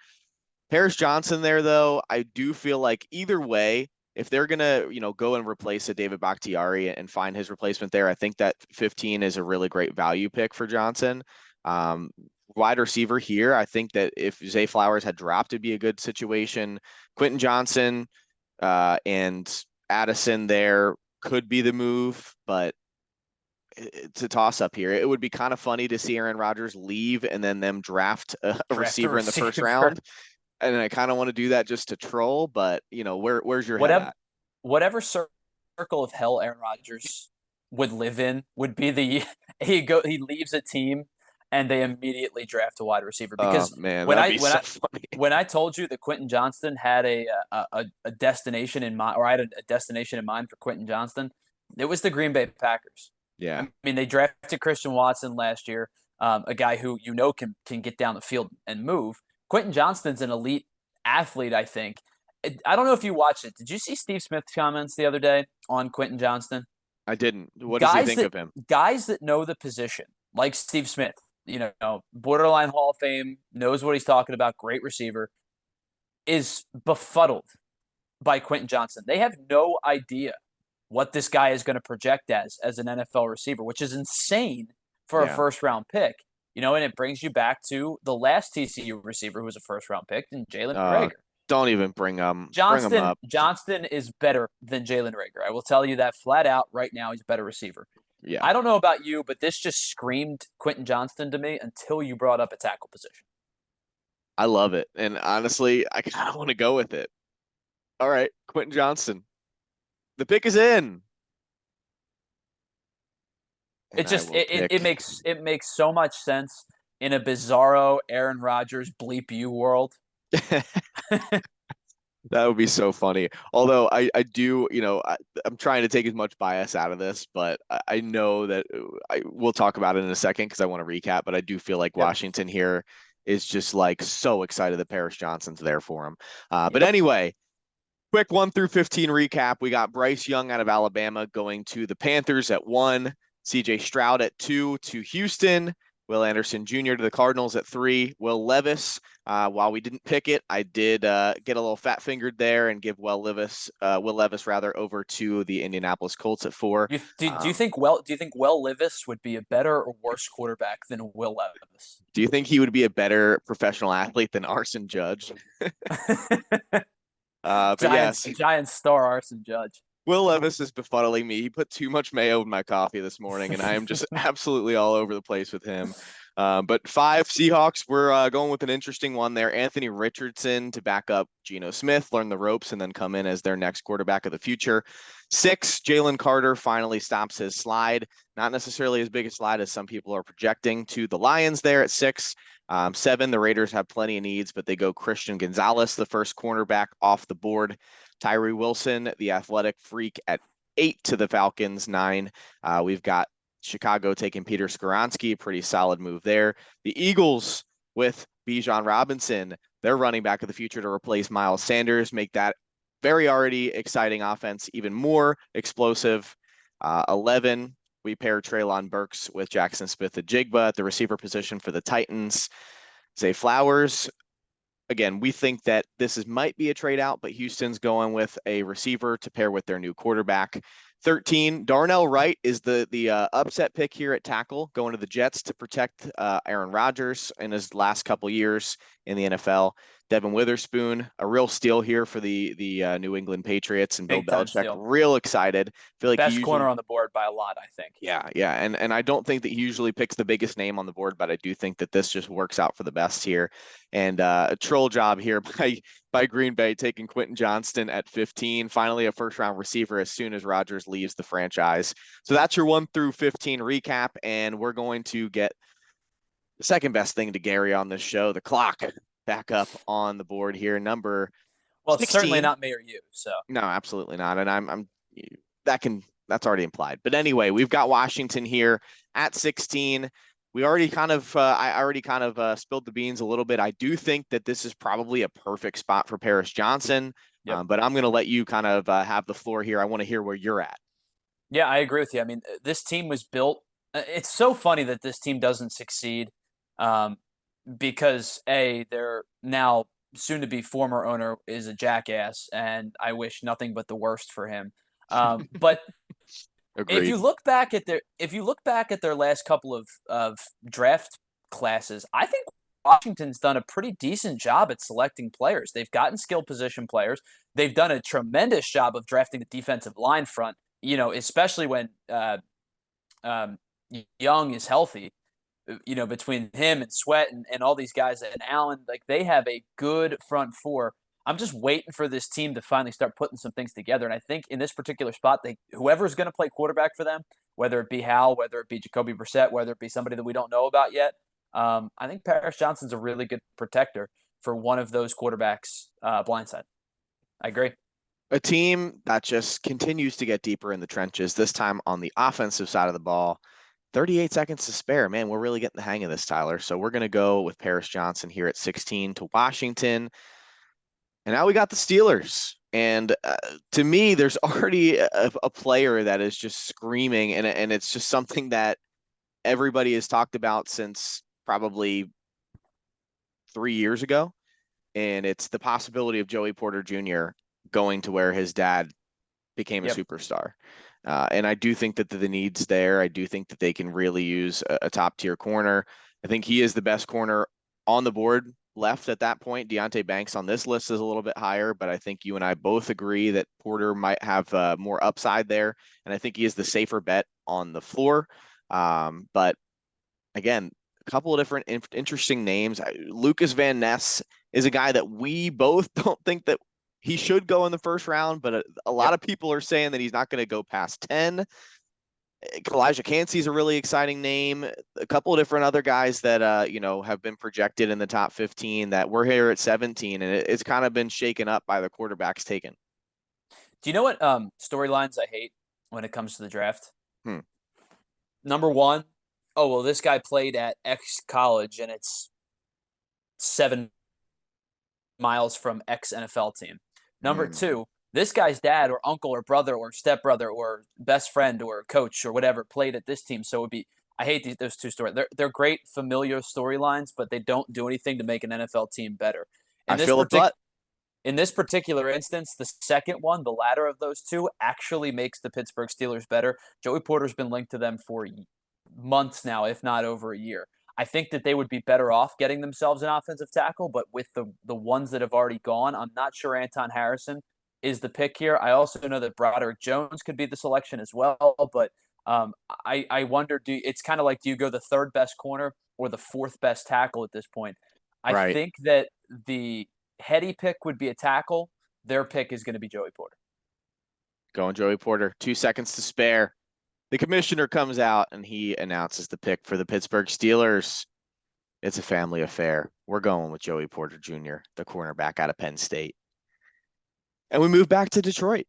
[SPEAKER 1] Paris Johnson there, though, I do feel like either way, if they're going to, go and replace a David Bakhtiari and find his replacement there, I think that 15 is a really great value pick for Johnson. Wide receiver here, I think that if Zay Flowers had dropped, it'd be a good situation. Quentin Johnson and Addison there could be the move, but it's a toss up here. It would be kind of funny to see Aaron Rodgers leave and then them draft a receiver in the first round. And I kind of want to do that just to troll, but where's your head at?
[SPEAKER 2] Whatever circle of hell Aaron Rodgers would live in would be he leaves a team and they immediately draft a wide receiver. Because
[SPEAKER 1] man, when
[SPEAKER 2] I told you that Quentin Johnston had a destination in mind, or I had a destination in mind for Quentin Johnston, it was the Green Bay Packers.
[SPEAKER 1] Yeah.
[SPEAKER 2] I mean, they drafted Christian Watson last year, a guy who can get down the field and move. Quentin Johnston's an elite athlete, I think. I don't know if you watched it. Did you see Steve Smith's comments the other day on Quentin Johnston?
[SPEAKER 1] I didn't. What does he think of him?
[SPEAKER 2] Guys that know the position, like Steve Smith, borderline Hall of Fame, knows what he's talking about, great receiver, is befuddled by Quentin Johnston. They have no idea what this guy is going to project as an NFL receiver, which is insane for a first-round pick. And it brings you back to the last TCU receiver who was a first-round pick, and Jalen Reagor.
[SPEAKER 1] Don't even bring him up.
[SPEAKER 2] Johnston is better than Jalen Reagor. I will tell you that flat out right now. He's a better receiver.
[SPEAKER 1] Yeah.
[SPEAKER 2] I don't know about you, but this just screamed Quentin Johnston to me until you brought up a tackle position.
[SPEAKER 1] I love it. And honestly, I kind of want to go with it. All right, Quentin Johnston. The pick is in.
[SPEAKER 2] It makes so much sense in a bizarro Aaron Rodgers bleep you world.
[SPEAKER 1] That would be so funny. Although I do, I'm trying to take as much bias out of this, but I know that we'll talk about it in a second because I want to recap. But I do feel like Washington here is just like so excited that Paris Johnson's there for him. But anyway, Quick 1 through 15 recap. We got Bryce Young out of Alabama going to the Panthers at 1, CJ Stroud at 2 to Houston, Will Anderson Jr. to the Cardinals at 3, Will Levis. While we didn't pick it, I did get a little fat fingered there and give Will Levis rather over to the Indianapolis Colts at 4.
[SPEAKER 2] Do you think Will Levis would be a better or worse quarterback than Will Levis?
[SPEAKER 1] Do you think he would be a better professional athlete than Arson Judge? But yes,
[SPEAKER 2] Giants star Arson Judge.
[SPEAKER 1] Will Levis is befuddling me. He put too much mayo in my coffee this morning, and I am just absolutely all over the place with him. But 5 Seahawks, we're going with an interesting one there. Anthony Richardson to back up Geno Smith, learn the ropes, and then come in as their next quarterback of the future. 6, Jalen Carter finally stops his slide. Not necessarily as big a slide as some people are projecting to the Lions there at 6. 7, the Raiders have plenty of needs, but they go Christian Gonzalez, the first cornerback off the board. Tyree Wilson, the athletic freak, at 8 to the Falcons. 9, we've got Chicago taking Peter Skoronski, pretty solid move there. The Eagles with Bijan Robinson, their running back of the future to replace Miles Sanders, make that very already exciting offense even more explosive. 11, we pair Treylon Burks with Jackson Smith-Njigba at the receiver position for the Titans. Zay Flowers. Again, we think that might be a trade out, but Houston's going with a receiver to pair with their new quarterback. 13, Darnell Wright is the upset pick here at tackle, going to the Jets to protect Aaron Rodgers in his last couple years in the NFL. Devin Witherspoon, a real steal here for the New England Patriots, and Bill Belichick, real excited.
[SPEAKER 2] Feel like best corner on the board by a lot, I think.
[SPEAKER 1] Yeah, and I don't think that he usually picks the biggest name on the board, but I do think that this just works out for the best here. And a troll job here by Green Bay taking Quentin Johnston at 15, finally a first-round receiver as soon as Rodgers leaves the franchise. So that's your 1 through 15 recap, and we're going to get the second best thing to Gary on this show, the clock, back up on the board here. Number
[SPEAKER 2] well, it's
[SPEAKER 1] 16.
[SPEAKER 2] Certainly not me or you. So
[SPEAKER 1] no, absolutely not. And that's already implied. But anyway, we've got Washington here at 16. We already kind of I already kind of spilled the beans a little bit. I do think that this is probably a perfect spot for Paris Johnson. Yep. But I'm going to let you kind of have the floor here. I want to hear where you're at.
[SPEAKER 2] Yeah, I agree with you. I mean, this team was built. It's so funny that this team doesn't succeed. Because their now soon to be former owner is a jackass, and I wish nothing but the worst for him. But if you look back at their last couple of draft classes, I think Washington's done a pretty decent job at selecting players. They've gotten skill position players. They've done a tremendous job of drafting the defensive line front. You know, especially when Young is healthy. You know, between him and Sweat and all these guys and Allen, like they have a good front four. I'm just waiting for this team to finally start putting some things together. And I think in this particular spot, whoever's going to play quarterback for them, whether it be Hal, whether it be Jacoby Brissett, whether it be somebody that we don't know about yet, I think Paris Johnson's a really good protector for one of those quarterbacks blindside. I agree.
[SPEAKER 1] A team that just continues to get deeper in the trenches, this time on the offensive side of the ball. 38 seconds to spare. Man, we're really getting the hang of this, Tyler. So we're going to go with Paris Johnson here at 16 to Washington. And now we got the Steelers. And to me, there's already a player that is just screaming. And it's just something that everybody has talked about since probably 3 years ago. And it's the possibility of Joey Porter Jr. going to where his dad became a superstar. And I do think that the need's there. I do think that they can really use a top-tier corner. I think he is the best corner on the board left at that point. Deonte Banks on this list is a little bit higher, but I think you and I both agree that Porter might have more upside there. And I think he is the safer bet on the floor. But again, a couple of different interesting names. Lucas Van Ness is a guy that we both don't think that he should go in the first round, but a lot of people are saying that he's not going to go past 10. Elijah Cansey's a really exciting name. A couple of different other guys that, have been projected in the top 15 that we're here at 17, and it's kind of been shaken up by the quarterbacks taken.
[SPEAKER 2] Do you know what storylines I hate when it comes to the draft? Number one, this guy played at X college, and it's 7 miles from X NFL team. Number two, this guy's dad or uncle or brother or stepbrother or best friend or coach or whatever played at this team. So it would be, I hate those two stories. They're great familiar storylines, but they don't do anything to make an NFL team better.
[SPEAKER 1] I
[SPEAKER 2] In this
[SPEAKER 1] feel it,
[SPEAKER 2] particular
[SPEAKER 1] but
[SPEAKER 2] in this particular instance, the second one, the latter of those two, actually makes the Pittsburgh Steelers better. Joey Porter's been linked to them for months now, if not over a year. I think that they would be better off getting themselves an offensive tackle, but with the ones that have already gone, I'm not sure Anton Harrison is the pick here. I also know that Broderick Jones could be the selection as well, but I wonder, it's kind of like, do you go the third best corner or the fourth best tackle at this point? I
[SPEAKER 1] right.
[SPEAKER 2] think that the heady pick would be a tackle. Their pick is going to be Joey Porter.
[SPEAKER 1] Going Joey Porter. 2 seconds to spare. The commissioner comes out and he announces the pick for the Pittsburgh Steelers. It's a family affair. We're going with Joey Porter Jr., the cornerback out of Penn State. And we move back to Detroit.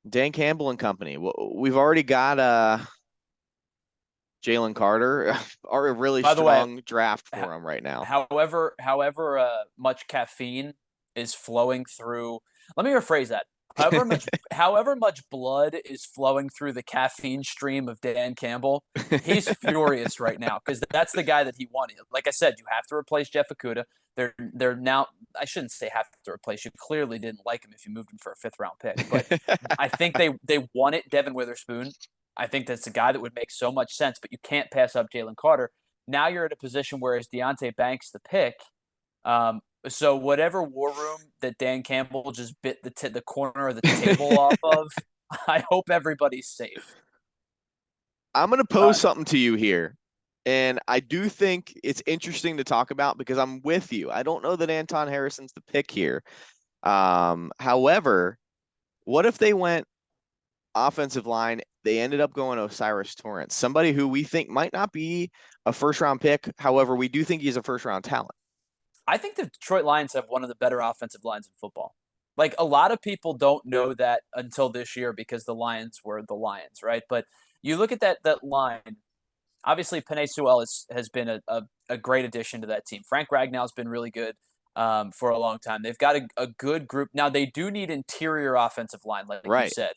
[SPEAKER 1] Dan Campbell and company. We've already got Jalen Carter, a really
[SPEAKER 2] By the way,
[SPEAKER 1] strong draft for him right now.
[SPEAKER 2] however much caffeine is flowing through. Let me rephrase that. However much blood is flowing through the caffeine stream of Dan Campbell, he's furious right now because that's the guy that he wanted. Like I said, you have to replace Jeff Okudah. They're now. I shouldn't say have to replace. You clearly didn't like him if you moved him for a fifth-round pick. But I think they wanted Devin Witherspoon. I think that's a guy that would make so much sense. But you can't pass up Jalen Carter. Now you're at a position where it's Deonte Banks the pick. So whatever war room that Dan Campbell just bit the corner of the table off of, I hope everybody's safe.
[SPEAKER 1] I'm going to pose something to you here. And I do think it's interesting to talk about because I'm with you. I don't know that Anton Harrison's the pick here. However, what if they went offensive line? They ended up going O'Cyrus Torrence, somebody who we think might not be a first-round pick. However, we do think he's a first-round talent.
[SPEAKER 2] I think the Detroit Lions have one of the better offensive lines in football. Like, a lot of people don't know that until this year because the Lions were the Lions, right? But you look at that line. Obviously, Penei Sewell has been a great addition to that team. Frank Ragnow's been really good for a long time. They've got a good group. Now, they do need interior offensive line, like you
[SPEAKER 1] Right.
[SPEAKER 2] said,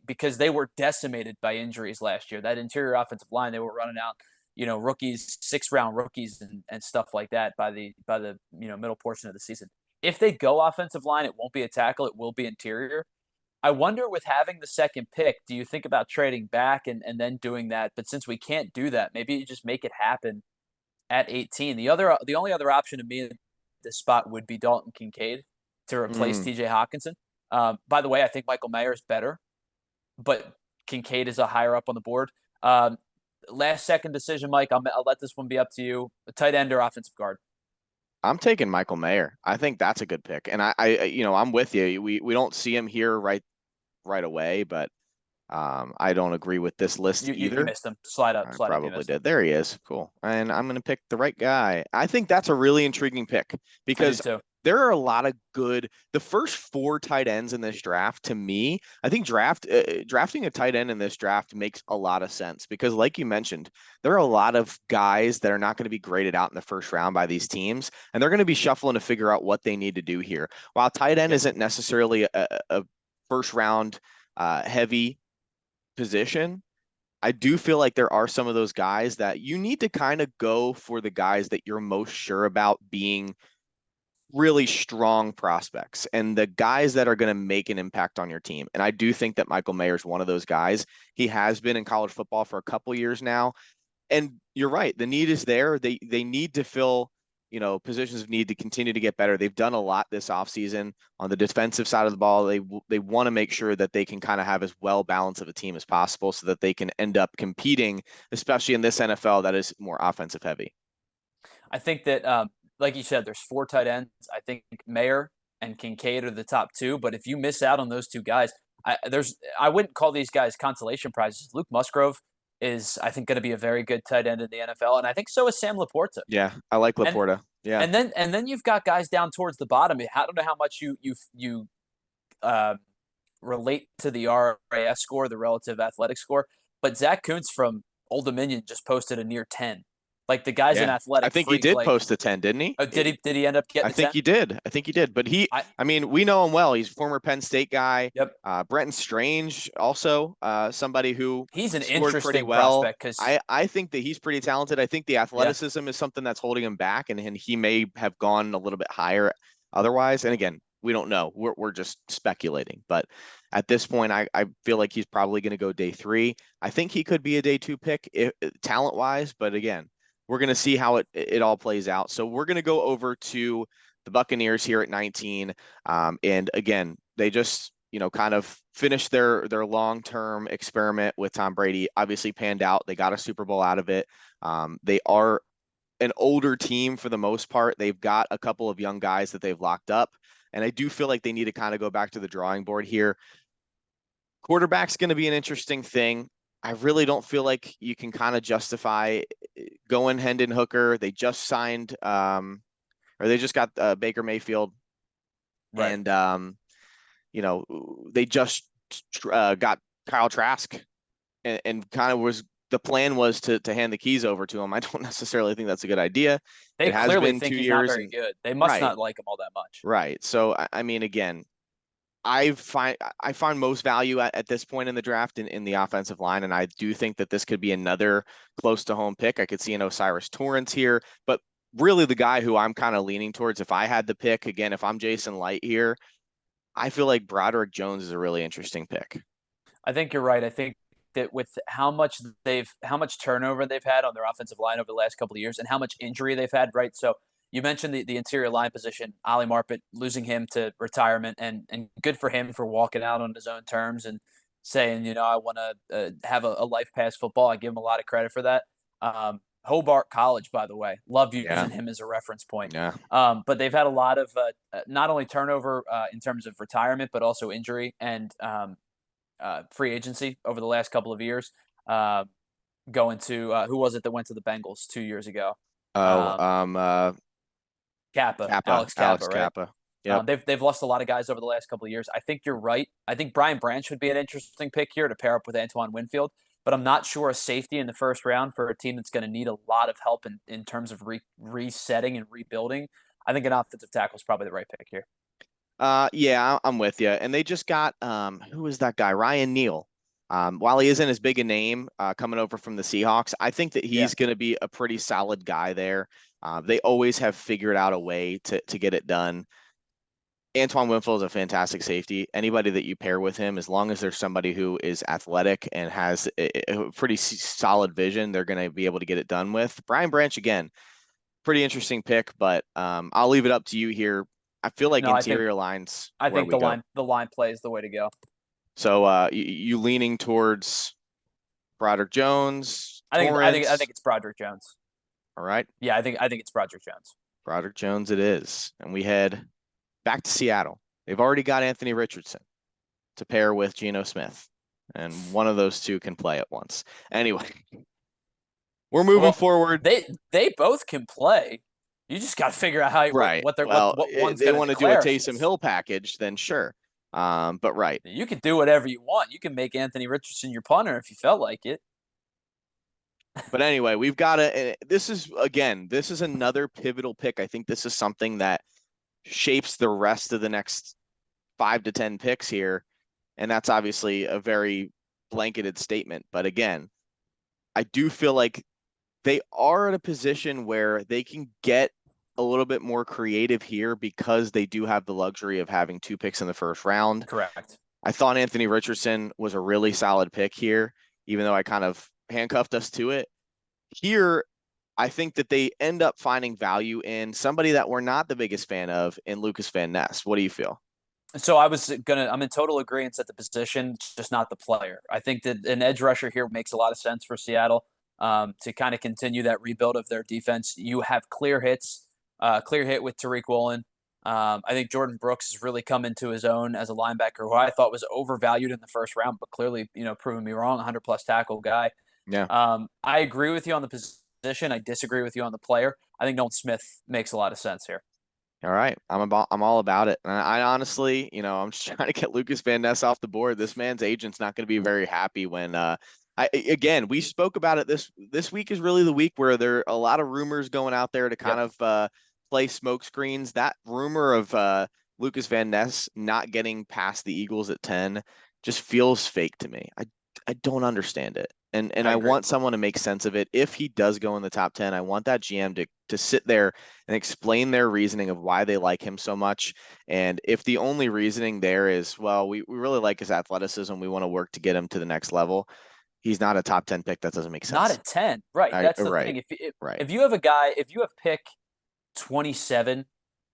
[SPEAKER 2] because they were decimated by injuries last year. That interior offensive line, they were running out, rookies, 6th-round rookies and stuff like that by the middle portion of the season. If they go offensive line, it won't be a tackle. It will be interior. I wonder, with having the second pick, do you think about trading back and then doing that? But since we can't do that, maybe you just make it happen at 18. The only other option to me at this spot would be Dalton Kincaid to replace TJ Hawkinson. By the way, I think Michael Mayer is better, but Kincaid is a higher up on the board. Last second decision, Mike. I'll let this one be up to you. A tight end or offensive guard?
[SPEAKER 1] I'm taking Michael Mayer. I think that's a good pick. And I'm with you. We don't see him here right away, but I don't agree with this list either.
[SPEAKER 2] You missed him. Slide up.
[SPEAKER 1] I probably did. There he is. Cool. And I'm going to pick the right guy. I think that's a really intriguing pick because there are a lot of the first 4 tight ends in this draft. To me, I think drafting a tight end in this draft makes a lot of sense because, like you mentioned, there are a lot of guys that are not going to be graded out in the first round by these teams, and they're going to be shuffling to figure out what they need to do here. While tight end isn't necessarily a first round heavy position, I do feel like there are some of those guys that you need to kind of go for the guys that you're most sure about being really strong prospects and the guys that are going to make an impact on your team. And I do think that Michael Mayer is one of those guys. He has been in college football for a couple years now. And you're right. The need is there. They need to fill, positions of need to continue to get better. They've done a lot this offseason on the defensive side of the ball. They want to make sure that they can kind of have as well balanced of a team as possible so that they can end up competing, especially in this NFL that is more offensive heavy.
[SPEAKER 2] I think that, like you said, there's 4 tight ends. I think Mayer and Kincaid are the top 2. But if you miss out on those 2 guys, I wouldn't call these guys consolation prizes. Luke Musgrove is, I think, going to be a very good tight end in the NFL, and I think so is Sam Laporta.
[SPEAKER 1] Yeah, I like Laporta. Yeah,
[SPEAKER 2] and then you've got guys down towards the bottom. I don't know how much you relate to the RAS score, the relative athletic score, but Zach Kuntz from Old Dominion just posted a near 10. Like the guy's an
[SPEAKER 1] Yeah. I
[SPEAKER 2] athletic
[SPEAKER 1] think he
[SPEAKER 2] freak.
[SPEAKER 1] did
[SPEAKER 2] Like,
[SPEAKER 1] post a 10, didn't he?
[SPEAKER 2] oh, did he end up getting
[SPEAKER 1] I
[SPEAKER 2] the
[SPEAKER 1] think
[SPEAKER 2] 10?
[SPEAKER 1] he did. I think he did. But
[SPEAKER 2] I
[SPEAKER 1] I mean, we know him well. He's a former Penn State guy.
[SPEAKER 2] Yep.
[SPEAKER 1] Brenton Strange, also somebody who
[SPEAKER 2] He's an
[SPEAKER 1] scored pretty
[SPEAKER 2] interesting
[SPEAKER 1] well.
[SPEAKER 2] prospect because
[SPEAKER 1] I think that he's pretty talented. I think the
[SPEAKER 2] yeah,
[SPEAKER 1] athleticism is something that's holding him back, and he may have gone a little bit higher otherwise. And again, we don't know. We're just speculating. But at this point, I feel like he's probably going to go day 3. I think he could be a day 2 pick talent wise, but again, we're going to see how it all plays out. So we're going to go over to the Buccaneers here at 19. And again, they just, kind of finished their long-term experiment with Tom Brady. Obviously panned out. They got a Super Bowl out of it. They are an older team for the most part. They've got a couple of young guys that they've locked up. And I do feel like they need to kind of go back to the drawing board here. Quarterback's going to be an interesting thing. I really don't feel like you can kind of justify going Hendon Hooker. They just signed, or they just got Baker Mayfield,
[SPEAKER 2] right.
[SPEAKER 1] and they just got Kyle Trask, and kind of was the plan was to hand the keys over to him. I don't necessarily think that's a good idea.
[SPEAKER 2] They
[SPEAKER 1] It has
[SPEAKER 2] clearly
[SPEAKER 1] been
[SPEAKER 2] think
[SPEAKER 1] two
[SPEAKER 2] he's not
[SPEAKER 1] years,
[SPEAKER 2] very
[SPEAKER 1] and
[SPEAKER 2] good. They must
[SPEAKER 1] right,
[SPEAKER 2] not like him all that much.
[SPEAKER 1] right. So I mean, again, I find most value at this point in the draft in the offensive line, and I do think that this could be another close to home pick. I could see an O'Cyrus Torrence here, but really the guy who I'm kind of leaning towards, if I had the pick again, if I'm Jason Light here, I feel like Broderick Jones is a really interesting pick.
[SPEAKER 2] I think you're right. I think that with how much turnover they've had on their offensive line over the last couple of years and how much injury they've had, right? So you mentioned the interior line position, Ali Marpet losing him to retirement, and good for him for walking out on his own terms and saying, I want to have a life past football. I give him a lot of credit for that. Hobart College, by the way, love
[SPEAKER 1] Yeah,
[SPEAKER 2] using him as a reference point.
[SPEAKER 1] yeah.
[SPEAKER 2] But they've had a lot of not only turnover in terms of retirement, but also injury and free agency over the last couple of years. Uh, Going to who was it that went to the Bengals 2 years ago?
[SPEAKER 1] Oh,
[SPEAKER 2] Um, Kappa,
[SPEAKER 1] Kappa,
[SPEAKER 2] Alex Kappa,
[SPEAKER 1] Alex
[SPEAKER 2] right?
[SPEAKER 1] Kappa. Yep.
[SPEAKER 2] They've lost a lot of guys over the last couple of years. I think you're right. I think Brian Branch would be an interesting pick here to pair up with Antoine Winfield, but I'm not sure a safety in the first round for a team that's going to need a lot of help in terms of resetting and rebuilding. I think an offensive tackle is probably the right pick here.
[SPEAKER 1] Yeah, I'm with you. And they just got who is that guy? Ryan Neal. While he isn't as big a name coming over from the Seahawks, I think that
[SPEAKER 2] Yeah,
[SPEAKER 1] he's going to be a pretty solid guy there. They always have figured out a way to get it done. Antoine Winfield is a fantastic safety. Anybody that you pair with him, as long as there's somebody who is athletic and has a pretty solid vision, they're going to be able to get it done with. Brian Branch, again, pretty interesting pick, but I'll leave it up to you here. I feel like
[SPEAKER 2] no,
[SPEAKER 1] interior lines
[SPEAKER 2] I
[SPEAKER 1] where
[SPEAKER 2] think
[SPEAKER 1] we go.
[SPEAKER 2] the line play is the way to go.
[SPEAKER 1] So you leaning towards Broderick Jones,
[SPEAKER 2] I think
[SPEAKER 1] Torrance.
[SPEAKER 2] it's Broderick Jones.
[SPEAKER 1] All right,
[SPEAKER 2] Yeah, I think it's Broderick Jones.
[SPEAKER 1] Broderick Jones it is. And we head back to Seattle. They've already got Anthony Richardson to pair with Geno Smith, and one of those two can play at once. Anyway, we're moving
[SPEAKER 2] Well,
[SPEAKER 1] forward.
[SPEAKER 2] they both can play. You just got to figure out how
[SPEAKER 1] Right.
[SPEAKER 2] what they're
[SPEAKER 1] Well,
[SPEAKER 2] what one's
[SPEAKER 1] they
[SPEAKER 2] going to
[SPEAKER 1] want to do a
[SPEAKER 2] declare.
[SPEAKER 1] Taysom Hill package, then sure. But right.
[SPEAKER 2] You can do whatever you want. You can make Anthony Richardson your punter if you felt like it.
[SPEAKER 1] But anyway, we've got to. This is another pivotal pick. I think this is something that shapes the rest of the next 5 to 10 picks here. And that's obviously a very blanketed statement. But again, I do feel like they are in a position where they can get a little bit more creative here because they do have the luxury of having 2 picks in the first round.
[SPEAKER 2] Correct.
[SPEAKER 1] I thought Anthony Richardson was a really solid pick here, even though I kind of handcuffed us to it. Here, I think that they end up finding value in somebody that we're not the biggest fan of in Lucas Van Ness. What do you feel?
[SPEAKER 2] So I'm in total agreement at the position, just not the player. I think that an edge rusher here makes a lot of sense for Seattle to kind of continue that rebuild of their defense. You have clear hits, clear hit with Tariq Woolen. I think Jordan Brooks has really come into his own as a linebacker who I thought was overvalued in the first round, but clearly, proving me wrong, 100 plus tackle guy.
[SPEAKER 1] Yeah.
[SPEAKER 2] I agree with you on the position. I disagree with you on the player. I think Nolan Smith makes a lot of sense here.
[SPEAKER 1] All right. I'm all about it. And I honestly, I'm just trying to get Lucas Van Ness off the board. This man's agent's not going to be very happy when Again, we spoke about it this week is really the week where there are a lot of rumors going out there to kind
[SPEAKER 2] Yep.
[SPEAKER 1] of play smoke screens. That rumor of Lucas Van Ness not getting past the Eagles at 10 just feels fake to me. I don't understand it. And
[SPEAKER 2] I
[SPEAKER 1] I
[SPEAKER 2] agree.
[SPEAKER 1] want someone to make sense of it. If he does go in the top 10, I want that GM to sit there and explain their reasoning of why they like him so much. And if the only reasoning there is, well, we really like his athleticism, we want to work to get him to the next level, he's not a top 10 pick. That doesn't make
[SPEAKER 2] Not
[SPEAKER 1] sense.
[SPEAKER 2] at 10. Right. That's the
[SPEAKER 1] Right,
[SPEAKER 2] thing.
[SPEAKER 1] right.
[SPEAKER 2] If you have a guy, if you have pick 27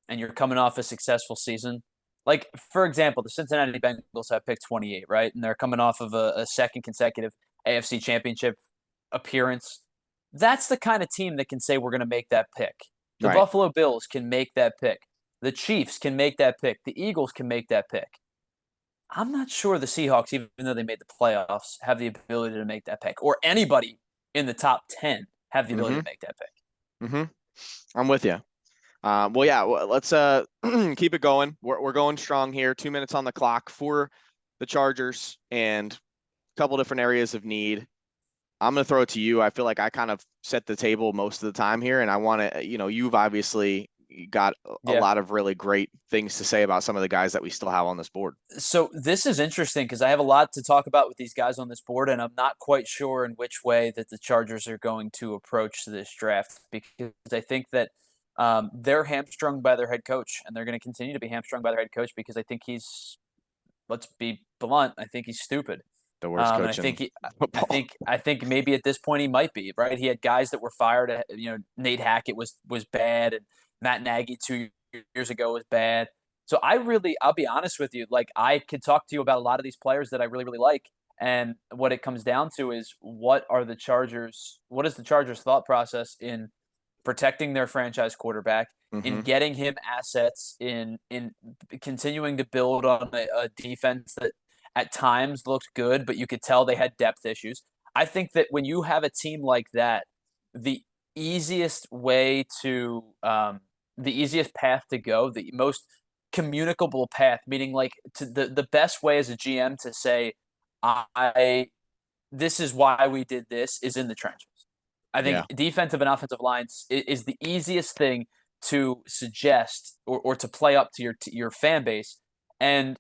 [SPEAKER 2] and you're coming off a successful season, like for example, the Cincinnati Bengals have pick 28, right? And they're coming off of a second consecutive AFC championship appearance. That's the kind of team that can say we're going to make that pick. The
[SPEAKER 1] Right.
[SPEAKER 2] Buffalo Bills can make that pick. The Chiefs can make that pick. The Eagles can make that pick. I'm not sure the Seahawks, even though they made the playoffs, have the ability to make that pick, or anybody in the top 10 have the ability
[SPEAKER 1] Mm-hmm.
[SPEAKER 2] to make that pick.
[SPEAKER 1] Mm-hmm. I'm with you. Well, yeah, let's keep it going. We're going strong here. 2 minutes on the clock for the Chargers and a couple different areas of need. I'm going to throw it to you. I feel like I kind of set the table most of the time here, and I want to, you've obviously got a
[SPEAKER 2] Yeah.
[SPEAKER 1] lot of really great things to say about some of the guys that we still have on this board.
[SPEAKER 2] So this is interesting because I have a lot to talk about with these guys on this board, and I'm not quite sure in which way that the Chargers are going to approach this draft because I think that they're hamstrung by their head coach, and they're going to continue to be hamstrung by their head coach because I think let's be blunt, I think he's stupid.
[SPEAKER 1] The worst
[SPEAKER 2] And
[SPEAKER 1] coach in football.
[SPEAKER 2] I think maybe at this point he might be right. He had guys that were fired. Nate Hackett was bad, and Matt Nagy 2 years ago was bad. So I'll be honest with you. Like I could talk to you about a lot of these players that I really like, and what it comes down to is what are the Chargers? What is the Chargers' thought process in protecting their franchise quarterback, in
[SPEAKER 1] Mm-hmm.
[SPEAKER 2] getting him assets, in continuing to build on a defense that at times looked good, but you could tell they had depth issues. I think that when you have a team like that, the easiest way to the easiest path to go, the most communicable path, meaning like the best way as a GM to say, I this is why we did this is in the trenches. I think
[SPEAKER 1] Yeah.
[SPEAKER 2] defensive and offensive lines is the easiest thing to suggest or to play up to your fan base. And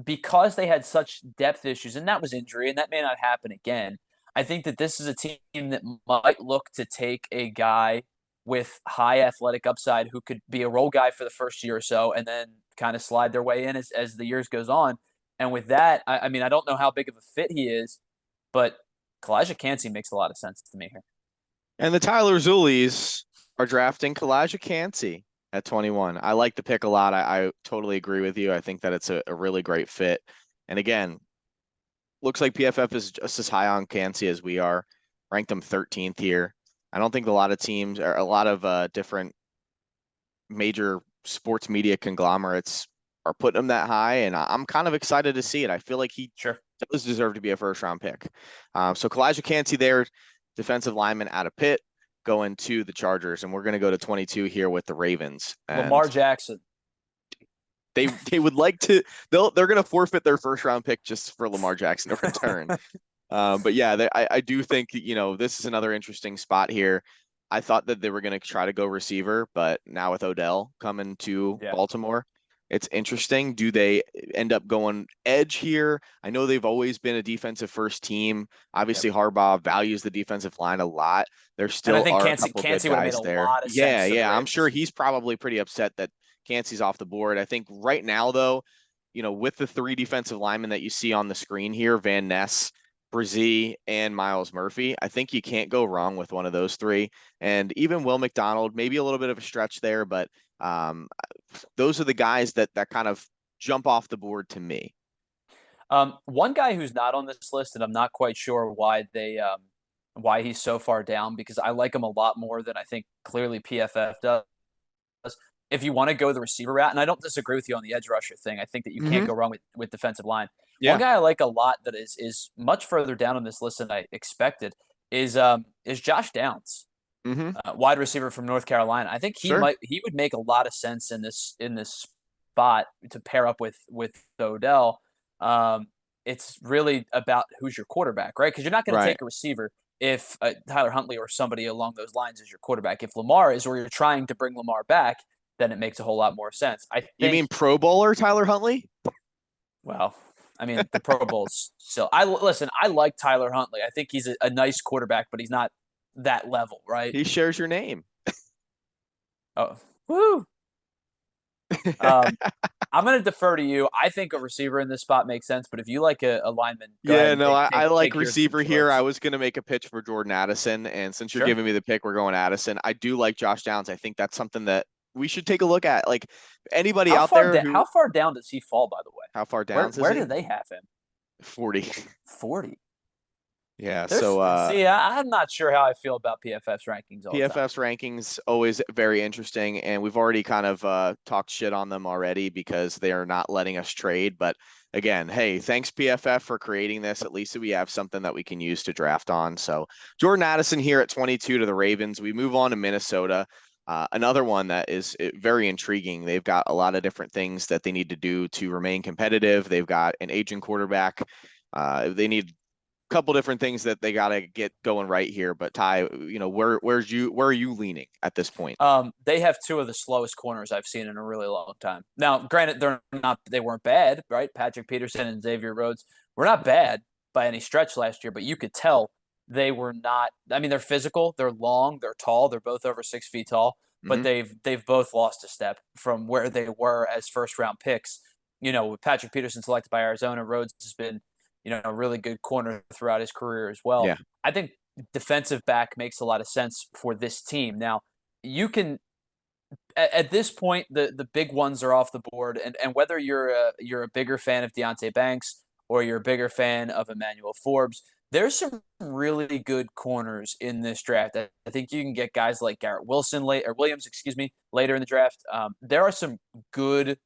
[SPEAKER 2] because they had such depth issues, and that was injury, and that may not happen again, I think that this is a team that might look to take a guy with high athletic upside who could be a role guy for the first year or so and then kind of slide their way in as the years goes on. And with that, I mean, I don't know how big of a fit he is, but Kalijah Kancey makes a lot of sense to me here.
[SPEAKER 1] And the Tyler Zulis are drafting Kalijah Kancey at 21. I like the pick a lot. I totally agree with you. I think that it's a really great fit. And again, looks like PFF is just as high on Kancey as we are. Ranked him 13th here. I don't think a lot of teams or a lot of different major sports media conglomerates are putting him that high, and I'm kind of excited to see it. I feel like he
[SPEAKER 2] Sure.
[SPEAKER 1] does deserve to be a first round pick. So Kalijah Kancey there, defensive lineman out of Pitt, going to the Chargers, and we're going to go to 22 here with the Ravens. And
[SPEAKER 2] Lamar Jackson.
[SPEAKER 1] they would like to they're going to forfeit their first round pick just for Lamar Jackson to return. But yeah, I do think this is another interesting spot here. I thought that they were going to try to go receiver, but now with Odell coming to
[SPEAKER 2] Yeah.
[SPEAKER 1] Baltimore, it's interesting. Do they end up going edge here? I know they've always been a defensive first team. Obviously, Harbaugh values the defensive line a lot. There
[SPEAKER 2] And I
[SPEAKER 1] still
[SPEAKER 2] think
[SPEAKER 1] are a
[SPEAKER 2] Kancey,
[SPEAKER 1] couple good
[SPEAKER 2] Kancey would have made
[SPEAKER 1] guys
[SPEAKER 2] a
[SPEAKER 1] there.
[SPEAKER 2] lot of
[SPEAKER 1] Yeah,
[SPEAKER 2] sense to the
[SPEAKER 1] yeah. I'm sure
[SPEAKER 2] Ravens.
[SPEAKER 1] he's probably pretty upset that Kancey's off the board. I think right now, though, with the three defensive linemen that you see on the screen here, Van Ness, Brzee, and Myles Murphy, I think you can't go wrong with one of those three. And even Will McDonald, maybe a little bit of a stretch there, but those are the guys that kind of jump off the board to me.
[SPEAKER 2] One guy who's not on this list, and I'm not quite sure why he's so far down because I like him a lot more than I think clearly PFF does. If you want to go the receiver route, and I don't disagree with you on the edge rusher thing, I think that you can't go wrong with defensive line. One
[SPEAKER 1] Yeah.
[SPEAKER 2] guy I like a lot that is much further down on this list than I expected is Josh Downs, wide receiver from North Carolina. I think
[SPEAKER 1] Sure.
[SPEAKER 2] he would make a lot of sense in this spot to pair up with Odell. Um, it's really about who's your quarterback, right? Because you're not going to
[SPEAKER 1] Right.
[SPEAKER 2] take a receiver if Tyler Huntley or somebody along those lines is your quarterback. If Lamar is, or you're trying to bring Lamar back, then it makes a whole lot more sense. I
[SPEAKER 1] You mean
[SPEAKER 2] think.
[SPEAKER 1] Pro Bowler Tyler Huntley?
[SPEAKER 2] Well, I mean, the Pro Bowl's still. I listen. I like Tyler Huntley. I think he's a nice quarterback, but he's not that level, right?
[SPEAKER 1] He shares your name.
[SPEAKER 2] Oh, woo. Um, I'm going to defer to you. I think a receiver in this spot makes sense, but if you like a lineman, go ahead
[SPEAKER 1] Yeah,
[SPEAKER 2] and
[SPEAKER 1] no, I like
[SPEAKER 2] take your
[SPEAKER 1] receiver here. I
[SPEAKER 2] choice.
[SPEAKER 1] was going to make a pitch for Jordan Addison, and since you're
[SPEAKER 2] Sure.
[SPEAKER 1] giving me the pick, we're going Addison. I do like Josh Downs. I think that's something that we should take a look at. Like anybody out there
[SPEAKER 2] How
[SPEAKER 1] who,
[SPEAKER 2] far down does he fall? By the way,
[SPEAKER 1] how far Downs is
[SPEAKER 2] where do
[SPEAKER 1] he?
[SPEAKER 2] they have him?
[SPEAKER 1] 40.
[SPEAKER 2] 40.
[SPEAKER 1] Yeah,
[SPEAKER 2] There's
[SPEAKER 1] so
[SPEAKER 2] see, I'm not sure how I feel about PFF's rankings all the time.
[SPEAKER 1] PFF's rankings always very interesting, and we've already kind of talked shit on them already because they are not letting us trade. But again, hey, thanks PFF for creating this. At least we have something that we can use to draft on. So Jordan Addison here at 22 to the Ravens. We move on to Minnesota. Another one that is very intriguing. They've got a lot of different things that they need to do to remain competitive. They've got an aging quarterback. They need couple different things that they got to get going right here. But Ty, where are you leaning at this point?
[SPEAKER 2] They have two of the slowest corners I've seen in a really long time. Now, granted, they weren't bad, right? Patrick Peterson and Xavier Rhodes were not bad by any stretch last year, but you could tell they were not. I mean, they're physical, they're long, they're tall, they're both over 6 feet tall, but
[SPEAKER 1] Mm-hmm.
[SPEAKER 2] they've both lost a step from where they were as first round picks. With Patrick Peterson selected by Arizona, Rhodes has been, a really good corner throughout his career as well.
[SPEAKER 1] Yeah.
[SPEAKER 2] I think defensive back makes a lot of sense for this team. Now, you can at this point the big ones are off the board, and whether you're a bigger fan of Deonte Banks or you're a bigger fan of Emmanuel Forbes, there's some really good corners in this draft. I think you can get guys like Garrett Wilson Williams, excuse me, later in the draft. There are some good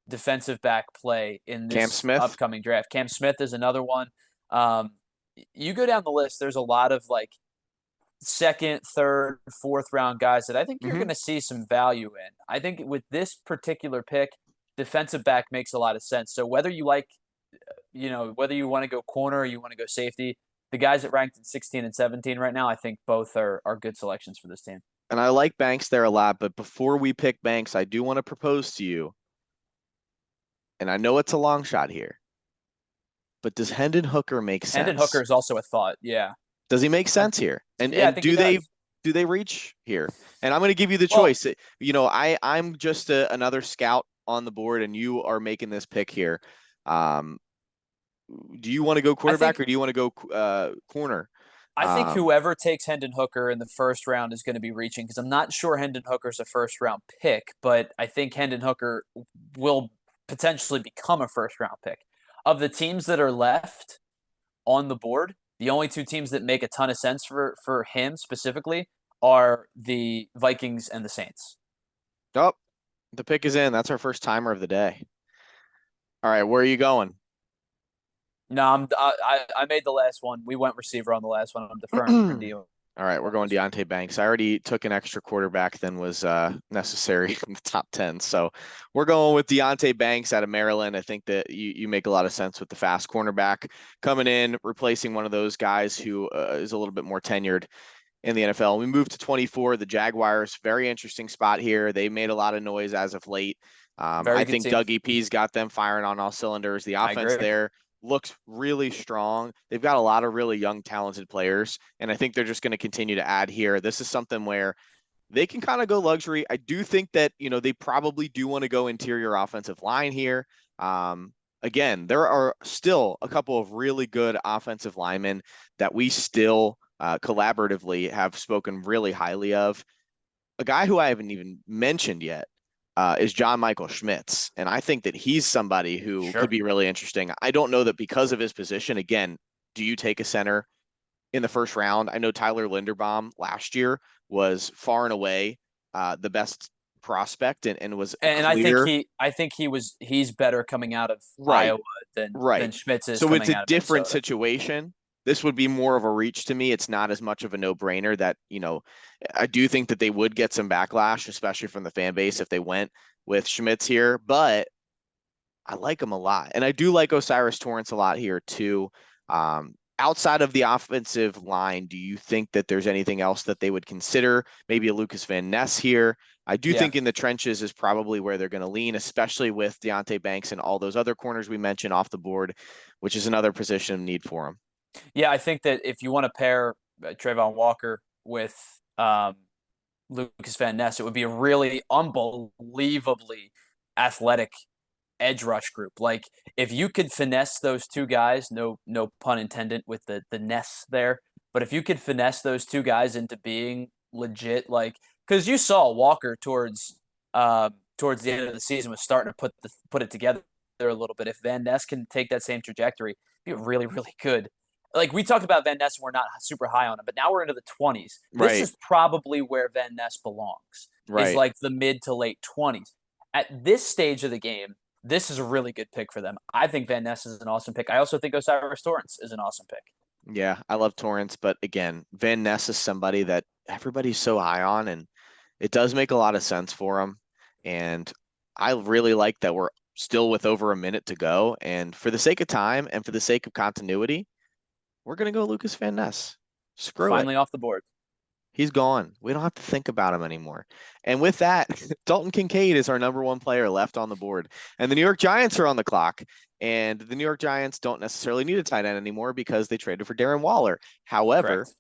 [SPEAKER 2] defensive back play in
[SPEAKER 1] Cam
[SPEAKER 2] this
[SPEAKER 1] Smith.
[SPEAKER 2] upcoming draft. Cam Smith is another one. Um, you go down the list, there's a lot of like second, third, fourth round guys that I think you're
[SPEAKER 1] Mm-hmm.
[SPEAKER 2] going to see some value in. I think with this particular pick, defensive back makes a lot of sense. So whether you like, whether you want to go corner or you want to go safety, the guys that ranked in 16 and 17 right now, I think both are good selections for this team.
[SPEAKER 1] And I like Banks there a lot, but before we pick Banks, I do want to propose to you, and I know it's a long shot here, but does Hendon Hooker make
[SPEAKER 2] Hendon
[SPEAKER 1] sense?
[SPEAKER 2] Hooker is also a thought. Yeah.
[SPEAKER 1] Does he make sense here? And
[SPEAKER 2] Yeah, I think he does.
[SPEAKER 1] do they reach here? And I'm going to give you the
[SPEAKER 2] Well,
[SPEAKER 1] choice. I'm just another scout on the board, and you are making this pick here. Um, do you want to go quarterback or do you want to go corner?
[SPEAKER 2] I think
[SPEAKER 1] Um,
[SPEAKER 2] whoever takes Hendon Hooker in the first round is going to be reaching, because I'm not sure Hendon Hooker's a first round pick, but I think Hendon Hooker will potentially become a first round pick. Of the teams that are left on the board, the only two teams that make a ton of sense for him specifically are the Vikings and the Saints.
[SPEAKER 1] oh, the pick is in. That's our first timer of the day. All right, where are you going?
[SPEAKER 2] No, I made the last one. We went receiver on the last one. I'm deferring to you.
[SPEAKER 1] All right, we're going Deonte Banks. I already took an extra quarterback than was necessary in the top 10. So we're going with Deonte Banks out of Maryland. I think that you make a lot of sense with the fast cornerback coming in, replacing one of those guys who is a little bit more tenured in the NFL. We move to 24, the Jaguars. Very interesting spot here. They made a lot of noise as of late.
[SPEAKER 2] Very
[SPEAKER 1] I
[SPEAKER 2] good
[SPEAKER 1] think
[SPEAKER 2] team.
[SPEAKER 1] Doug EP's got them firing on all cylinders. The
[SPEAKER 2] I
[SPEAKER 1] offense
[SPEAKER 2] agree.
[SPEAKER 1] there looks really strong. They've got a lot of really young, talented players, and I think they're just going to continue to add here. This is something where they can kind of go luxury. I do think that, they probably do want to go interior offensive line here. Again, there are still a couple of really good offensive linemen that we still collaboratively have spoken really highly of. A guy who I haven't even mentioned yet is John Michael Schmitz. And I think that he's somebody who could
[SPEAKER 2] Sure.
[SPEAKER 1] be really interesting. I don't know that because of his position, again, do you take a center in the first round? I know Tyler Linderbaum last year was far and away the best prospect and was
[SPEAKER 2] And
[SPEAKER 1] clear.
[SPEAKER 2] I think he's better coming out of
[SPEAKER 1] Right,
[SPEAKER 2] Iowa than
[SPEAKER 1] right.
[SPEAKER 2] Schmitz is
[SPEAKER 1] So it's
[SPEAKER 2] coming
[SPEAKER 1] a
[SPEAKER 2] out of
[SPEAKER 1] different
[SPEAKER 2] Minnesota.
[SPEAKER 1] situation. This would be more of a reach to me. It's not as much of a no-brainer that, I do think that they would get some backlash, especially from the fan base if they went with Schmitz here. But I like him a lot. And I do like Osiris Torrance a lot here too. Outside of the offensive line, do you think that there's anything else that they would consider? Maybe a Lucas Van Ness here. I do
[SPEAKER 2] Yeah.
[SPEAKER 1] think in the trenches is probably where they're going to lean, especially with Deonte Banks and all those other corners we mentioned off the board, which is another position of need for them.
[SPEAKER 2] Yeah, I think that if you want to pair Trayvon Walker with Lucas Van Ness, it would be a really unbelievably athletic edge rush group. Like if you could finesse those two guys, no pun intended with the Ness there, but if you could finesse those two guys into being legit, like because you saw Walker towards the end of the season was starting to put it together a little bit. If Van Ness can take that same trajectory, be really good. Like we talked about Van Ness, we're not super high on him, but now we're into the 20s. This
[SPEAKER 1] Right,
[SPEAKER 2] is probably where Van Ness belongs. Is
[SPEAKER 1] right.
[SPEAKER 2] like the mid to late 20s. At this stage of the game, this is a really good pick for them. I think Van Ness is an awesome pick. I also think Osiris Torrance is an awesome pick.
[SPEAKER 1] Yeah, I love Torrance, but again, Van Ness is somebody that everybody's so high on, and it does make a lot of sense for him. And I really like that we're still with over a minute to go. And for the sake of time and for the sake of continuity, we're going to go Lucas Van Ness. Screw it.
[SPEAKER 2] Finally off the board.
[SPEAKER 1] He's gone. We don't have to think about him anymore. And with that, Dalton Kincaid is our number one player left on the board. And the New York Giants are on the clock. And the New York Giants don't necessarily need a tight end anymore because they traded for Darren Waller. However,
[SPEAKER 2] Correct.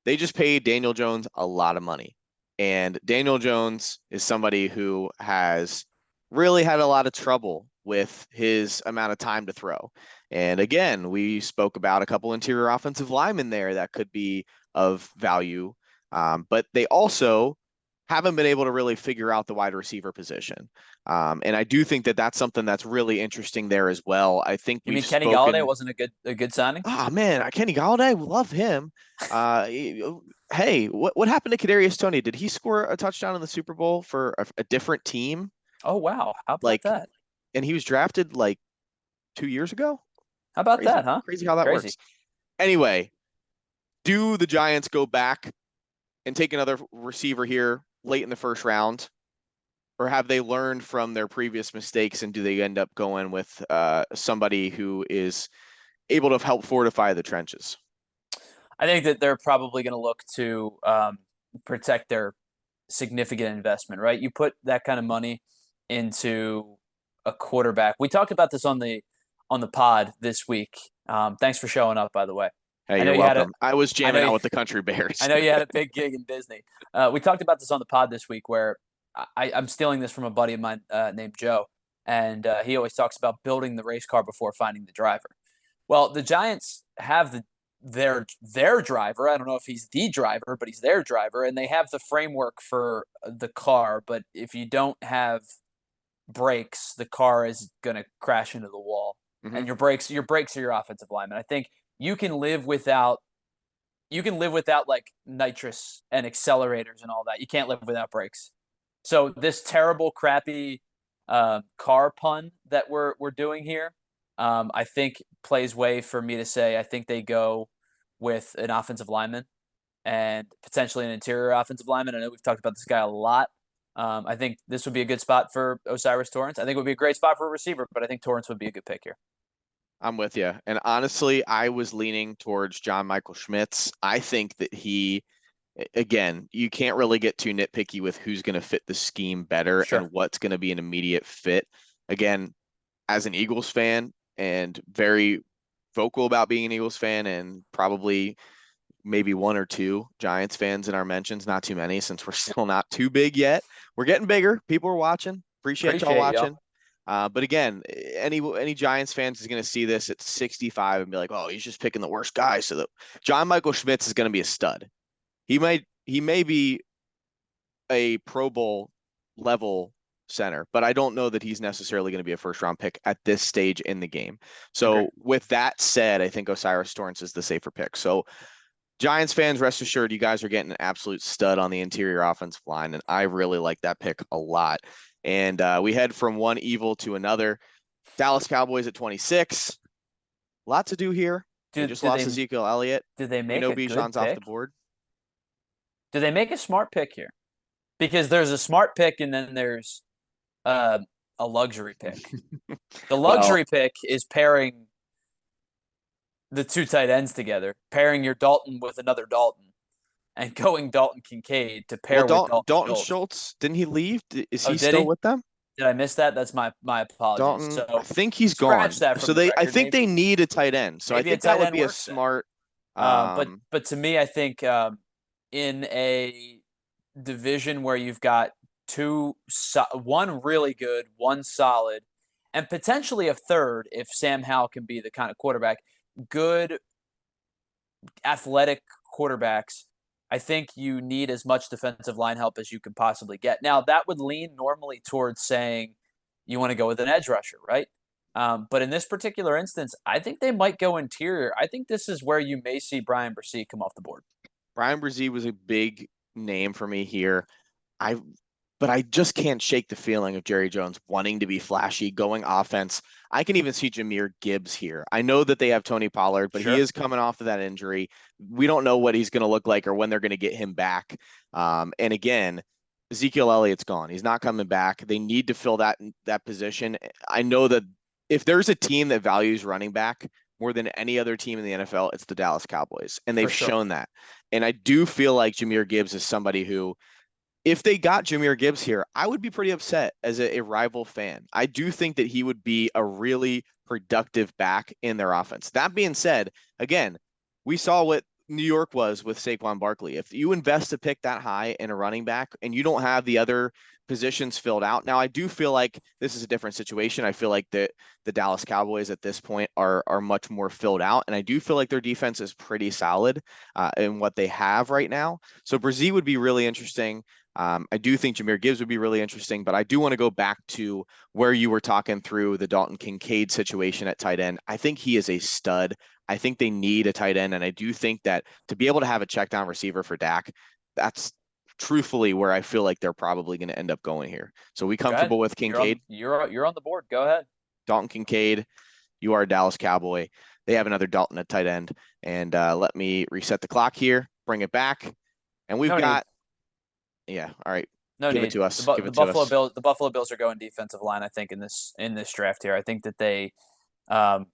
[SPEAKER 1] they just paid Daniel Jones a lot of money. And Daniel Jones is somebody who has really had a lot of trouble with his amount of time to throw. And again, we spoke about a couple interior offensive linemen there that could be of value. But they also haven't been able to really figure out the wide receiver position. And I do think that that's something that's really interesting there as well. I think
[SPEAKER 2] You
[SPEAKER 1] we've
[SPEAKER 2] mean Kenny Galladay
[SPEAKER 1] spoken.
[SPEAKER 2] wasn't a good signing?
[SPEAKER 1] Ah, man, Kenny Galladay, love him. Hey, what happened to Kadarius Toney? Did he score a touchdown in the Super Bowl for a different team?
[SPEAKER 2] Oh wow, how about
[SPEAKER 1] Like,
[SPEAKER 2] that?
[SPEAKER 1] and he was drafted like 2 years ago.
[SPEAKER 2] How about
[SPEAKER 1] Crazy,
[SPEAKER 2] that, huh?
[SPEAKER 1] crazy how that
[SPEAKER 2] Crazy.
[SPEAKER 1] works. Anyway, do the Giants go back and take another receiver here late in the first round, or have they learned from their previous mistakes and do they end up going with somebody who is able to help fortify the trenches?
[SPEAKER 2] I think that they're probably going to look to protect their significant investment, right? You put that kind of money into a quarterback. We talked about this on the pod this week. Thanks for showing up, by the way.
[SPEAKER 1] Hey,
[SPEAKER 2] I know
[SPEAKER 1] you're
[SPEAKER 2] you had a
[SPEAKER 1] welcome. I was
[SPEAKER 2] I
[SPEAKER 1] jamming
[SPEAKER 2] know
[SPEAKER 1] out with the Country Bears.
[SPEAKER 2] I know you had a big gig in Disney. We talked about this on the pod this week, where I'm stealing this from a buddy of mine named Joe, and he always talks about building the race car before finding the driver. Well, the Giants have their driver. I don't know if he's the driver, but he's their driver, and they have the framework for the car. But if you don't have brakes, the car is going to crash into the wall.
[SPEAKER 1] Hmm.
[SPEAKER 2] And your brakes are your offensive lineman. I think you can live without like nitrous and accelerators and all that. You can't live without brakes. So this terrible, crappy car pun that we're doing here, I think plays way for me to say I think they go with an offensive lineman and potentially an interior offensive lineman. I know we've talked about this guy a lot. I think this would be a good spot for Osiris Torrance. I think it would be a great spot for a receiver, but I think Torrance would be a good pick here.
[SPEAKER 1] I'm with you. And honestly, I was leaning towards John Michael Schmitz. I think that again, you can't really get too nitpicky with who's going to fit the scheme better and
[SPEAKER 2] Sure.
[SPEAKER 1] what's going to be an immediate fit. Again, as an Eagles fan and very vocal about being an Eagles fan, and probably maybe one or two Giants fans in our mentions, not too many since we're still not too big yet. We're getting bigger. People are watching. Appreciate y'all
[SPEAKER 2] Appreciate y'all.
[SPEAKER 1] watching. But again, any Giants fans is going to see this at 65 and be like, "Oh, he's just picking the worst guy." So John Michael Schmitz is going to be a stud. He may be a Pro Bowl level center, but I don't know that he's necessarily going to be a first round pick at this stage in the game.
[SPEAKER 2] Agree.
[SPEAKER 1] So with that said, I think Osiris Torrance is the safer pick. So Giants fans, rest assured, you guys are getting an absolute stud on the interior offensive line, and I really like that pick a lot. And we head from one evil to another. Dallas Cowboys at 26. A lot to do here. They
[SPEAKER 2] Do
[SPEAKER 1] just
[SPEAKER 2] do
[SPEAKER 1] lost
[SPEAKER 2] they
[SPEAKER 1] Ezekiel Elliott.
[SPEAKER 2] do they
[SPEAKER 1] We
[SPEAKER 2] make
[SPEAKER 1] know
[SPEAKER 2] a good
[SPEAKER 1] Bijan's off the
[SPEAKER 2] pick?
[SPEAKER 1] board.
[SPEAKER 2] Do they make a smart pick here? Because there's a smart pick and then there's uh, a luxury pick. The
[SPEAKER 1] Well,
[SPEAKER 2] luxury pick is pairing the two tight ends together, pairing your Dalton with another Dalton, and going Dalton Kincaid to
[SPEAKER 1] well,
[SPEAKER 2] pair with Dalton
[SPEAKER 1] Dalton
[SPEAKER 2] Schultz.
[SPEAKER 1] Schultz, didn't he leave? Is
[SPEAKER 2] Oh,
[SPEAKER 1] he
[SPEAKER 2] did
[SPEAKER 1] still
[SPEAKER 2] he?
[SPEAKER 1] with them?
[SPEAKER 2] Did I miss that? That's my apologies.
[SPEAKER 1] Dalton, I
[SPEAKER 2] So
[SPEAKER 1] think he's
[SPEAKER 2] scratch
[SPEAKER 1] gone.
[SPEAKER 2] that from
[SPEAKER 1] So
[SPEAKER 2] the
[SPEAKER 1] I
[SPEAKER 2] record.
[SPEAKER 1] think they need a tight end. So I
[SPEAKER 2] Maybe a
[SPEAKER 1] think that
[SPEAKER 2] tight
[SPEAKER 1] would
[SPEAKER 2] end
[SPEAKER 1] be a
[SPEAKER 2] works then.
[SPEAKER 1] smart.
[SPEAKER 2] But
[SPEAKER 1] Um,
[SPEAKER 2] but to me, I think in a division where you've got one really good, one solid, and potentially a third if Sam Howell can be the kind of quarterback, good athletic quarterbacks, I think you need as much defensive line help as you could possibly get. Now, that would lean normally towards saying you want to go with an edge rusher, right? But in this particular instance, I think they might go interior. I think this is where you may see Brian Bresee come off the board.
[SPEAKER 1] Brian Brzee was a big name for me here. I but I just can't shake the feeling of Jerry Jones wanting to be flashy, going offense. I can even see Jahmyr Gibbs here. I know that they have Tony Pollard, but he
[SPEAKER 2] Sure.
[SPEAKER 1] is coming off of that injury. We don't know what he's going to look like or when they're going to get him back. And again, Ezekiel Elliott's gone. He's not coming back. They need to fill that position. I know that if there's a team that values running back more than any other team in the NFL, it's the Dallas Cowboys, and
[SPEAKER 2] For
[SPEAKER 1] they've
[SPEAKER 2] sure.
[SPEAKER 1] shown that. And I do feel like Jahmyr Gibbs is somebody who, if they got Jahmyr Gibbs here, I would be pretty upset as a rival fan. I do think that he would be a really productive back in their offense. That being said, again, we saw what New York was with Saquon Barkley. If you invest a pick that high in a running back and you don't have the other positions filled out, now I do feel like this is a different situation. I feel like the Dallas Cowboys at this point are much more filled out, and I do feel like their defense is pretty solid in what they have right now. So Brzee would be really interesting. I do think Jahmyr Gibbs would be really interesting, but I do want to go back to where you were talking through the Dalton Kincaid situation at tight end. I think he is a stud. I think they need a tight end, and I do think that to be able to have a check down receiver for Dak, that's truthfully where I feel like they're probably going to end up going here. So we
[SPEAKER 2] Go ahead.
[SPEAKER 1] comfortable with Kincaid?
[SPEAKER 2] You're on the board. Go ahead.
[SPEAKER 1] Dalton Kincaid, you are a Dallas Cowboy. They have another Dalton at tight end, and let me reset the clock here, bring it back, and we've
[SPEAKER 2] No
[SPEAKER 1] got.
[SPEAKER 2] need.
[SPEAKER 1] Yeah. All right.
[SPEAKER 2] No
[SPEAKER 1] Give it
[SPEAKER 2] need.
[SPEAKER 1] to us. Give it to us.
[SPEAKER 2] The Buffalo Bills are going defensive line. I think in this draft here, I think that they um,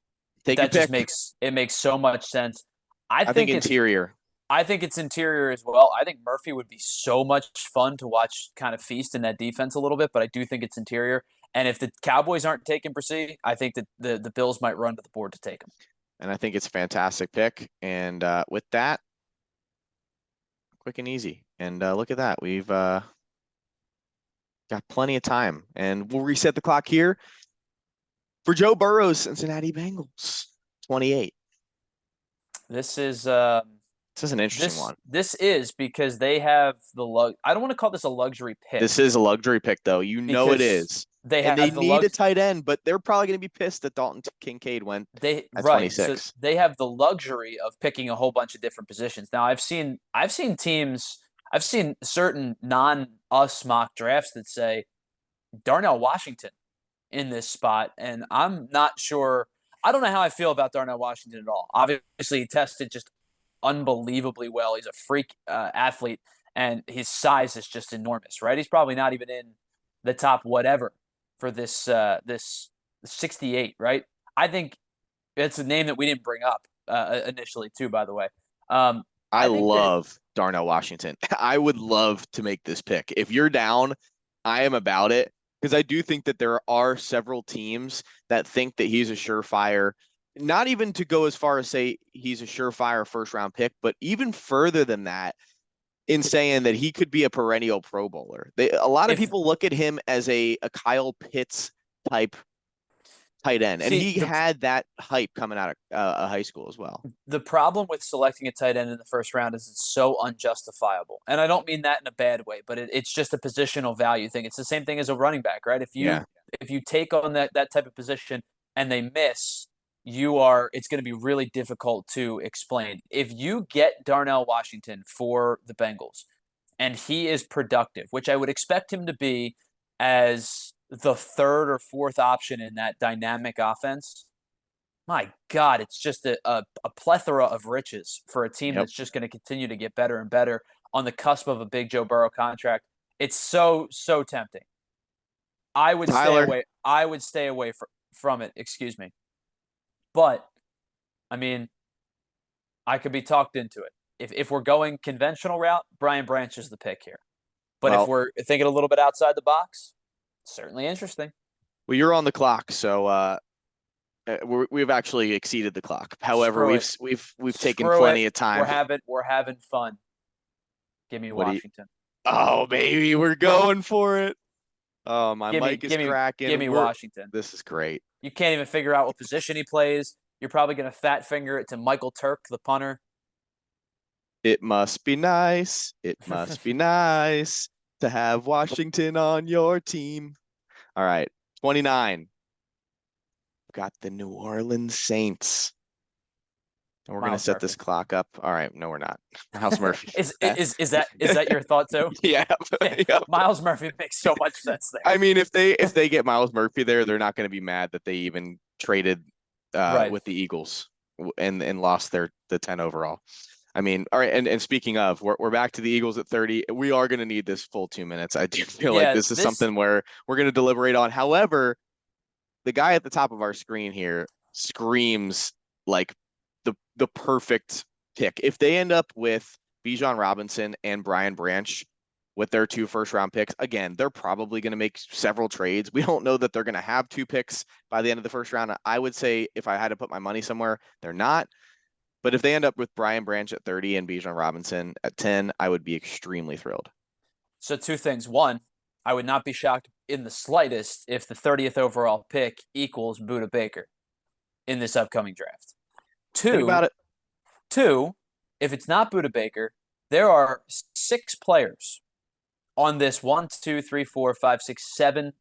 [SPEAKER 1] Take your
[SPEAKER 2] that just
[SPEAKER 1] pick.
[SPEAKER 2] makes so much sense. I
[SPEAKER 1] I think
[SPEAKER 2] think it's
[SPEAKER 1] interior.
[SPEAKER 2] I think it's interior as well. I think Murphy would be so much fun to watch kind of feast in that defense a little bit, but I do think it's interior. And if the Cowboys aren't taking Bresee, I think that the Bills might run to the board to take him.
[SPEAKER 1] And I think it's a fantastic pick. And with that, quick and easy. And look at that. We've got plenty of time. And we'll reset the clock here for Joe Burrow's Cincinnati Bengals. 28.
[SPEAKER 2] This is
[SPEAKER 1] This is an interesting one.
[SPEAKER 2] This is because they have I don't want to call this a luxury pick.
[SPEAKER 1] This is a luxury pick, though. You know it is.
[SPEAKER 2] They
[SPEAKER 1] and
[SPEAKER 2] have
[SPEAKER 1] they need a tight end, but they're probably going to be pissed that Dalton Kincaid went at 26.
[SPEAKER 2] So they have the luxury of picking a whole bunch of different positions. Now I've seen certain non-us mock drafts that say Darnell Washington in this spot, and I'm not sure. I don't know how I feel about Darnell Washington at all. Obviously, he tested just unbelievably well. He's a freak athlete, and his size is just enormous, right? He's probably not even in the top whatever for this 68, right? I think it's a name that we didn't bring up initially, too. By the way,
[SPEAKER 1] I love Darnell Washington. I would love to make this pick. If you're down, I am about it, because I do think that there are several teams that think that he's a surefire, not even to go as far as say he's a surefire first round pick, but even further than that, in saying that he could be a perennial Pro Bowler. A lot of people look at him as a Kyle Pitts type tight end, and he had that hype coming out of high school as well.
[SPEAKER 2] The problem with selecting a tight end in the first round is it's so unjustifiable, and I don't mean that in a bad way, but it's just a positional value thing. It's the same thing as a running back, right? If you take on that type of position and they miss, it's going to be really difficult to explain. If you get Darnell Washington for the Bengals and he is productive, which I would expect him to be as the third or fourth option in that dynamic offense, my God, it's just a plethora of riches for a team that's just going to continue to get better and better on the cusp of a big Joe Burrow contract. It's so tempting. I would stay
[SPEAKER 1] Tyler,
[SPEAKER 2] away. I would stay away from it. Excuse me. But I mean, I could be talked into it. If we're going conventional route, Brian Branch is the pick here. But if
[SPEAKER 1] well,
[SPEAKER 2] we're thinking a little bit outside the box, certainly interesting.
[SPEAKER 1] you're on the clock, so we've actually exceeded the clock. However,
[SPEAKER 2] Screw it.
[SPEAKER 1] we've taken
[SPEAKER 2] Screw it.
[SPEAKER 1] plenty of time.
[SPEAKER 2] We're having fun. Give me
[SPEAKER 1] What do you?
[SPEAKER 2] Washington.
[SPEAKER 1] Oh, baby, we're going for it. Oh, my
[SPEAKER 2] Give me
[SPEAKER 1] mic is
[SPEAKER 2] give
[SPEAKER 1] cracking.
[SPEAKER 2] me Washington.
[SPEAKER 1] This is great.
[SPEAKER 2] You can't even figure out what position he plays. You're probably gonna fat finger it to Michael Turk, the punter.
[SPEAKER 1] It must be nice. It must be nice to have Washington on your team. All right, 29. Got the New Orleans Saints. And we're gonna
[SPEAKER 2] Miles
[SPEAKER 1] set
[SPEAKER 2] Murphy.
[SPEAKER 1] this clock up. All right, no, we're not. Miles Murphy.
[SPEAKER 2] Is that your thought too?
[SPEAKER 1] Yeah. Yeah.
[SPEAKER 2] Miles Murphy makes so much sense there.
[SPEAKER 1] I mean, if they get Miles Murphy there, they're not going to be mad that they even traded
[SPEAKER 2] Right.
[SPEAKER 1] with the Eagles and lost the 10 overall. I mean, all right, and speaking of, we're back to the Eagles at 30. We are going to need this full 2 minutes. I do feel like
[SPEAKER 2] Yeah,
[SPEAKER 1] this is something where we're going to deliberate on. However, the guy at the top of our screen here screams like the perfect pick. If they end up with Bijan Robinson and Brian Branch with their 2 first-round picks, again, they're probably going to make several trades. We don't know that they're going to have 2 picks by the end of the first round. I would say if I had to put my money somewhere, they're not. But if they end up with Brian Branch at 30 and Bijan Robinson at 10, I would be extremely thrilled.
[SPEAKER 2] So 2 things. One, I would not be shocked in the slightest if the 30th overall pick equals Budda Baker in this upcoming draft.
[SPEAKER 1] Think about it.
[SPEAKER 2] Two, if it's not Budda Baker, there are 6 players on this 1, 2, 3, 4, 5, 6, 7.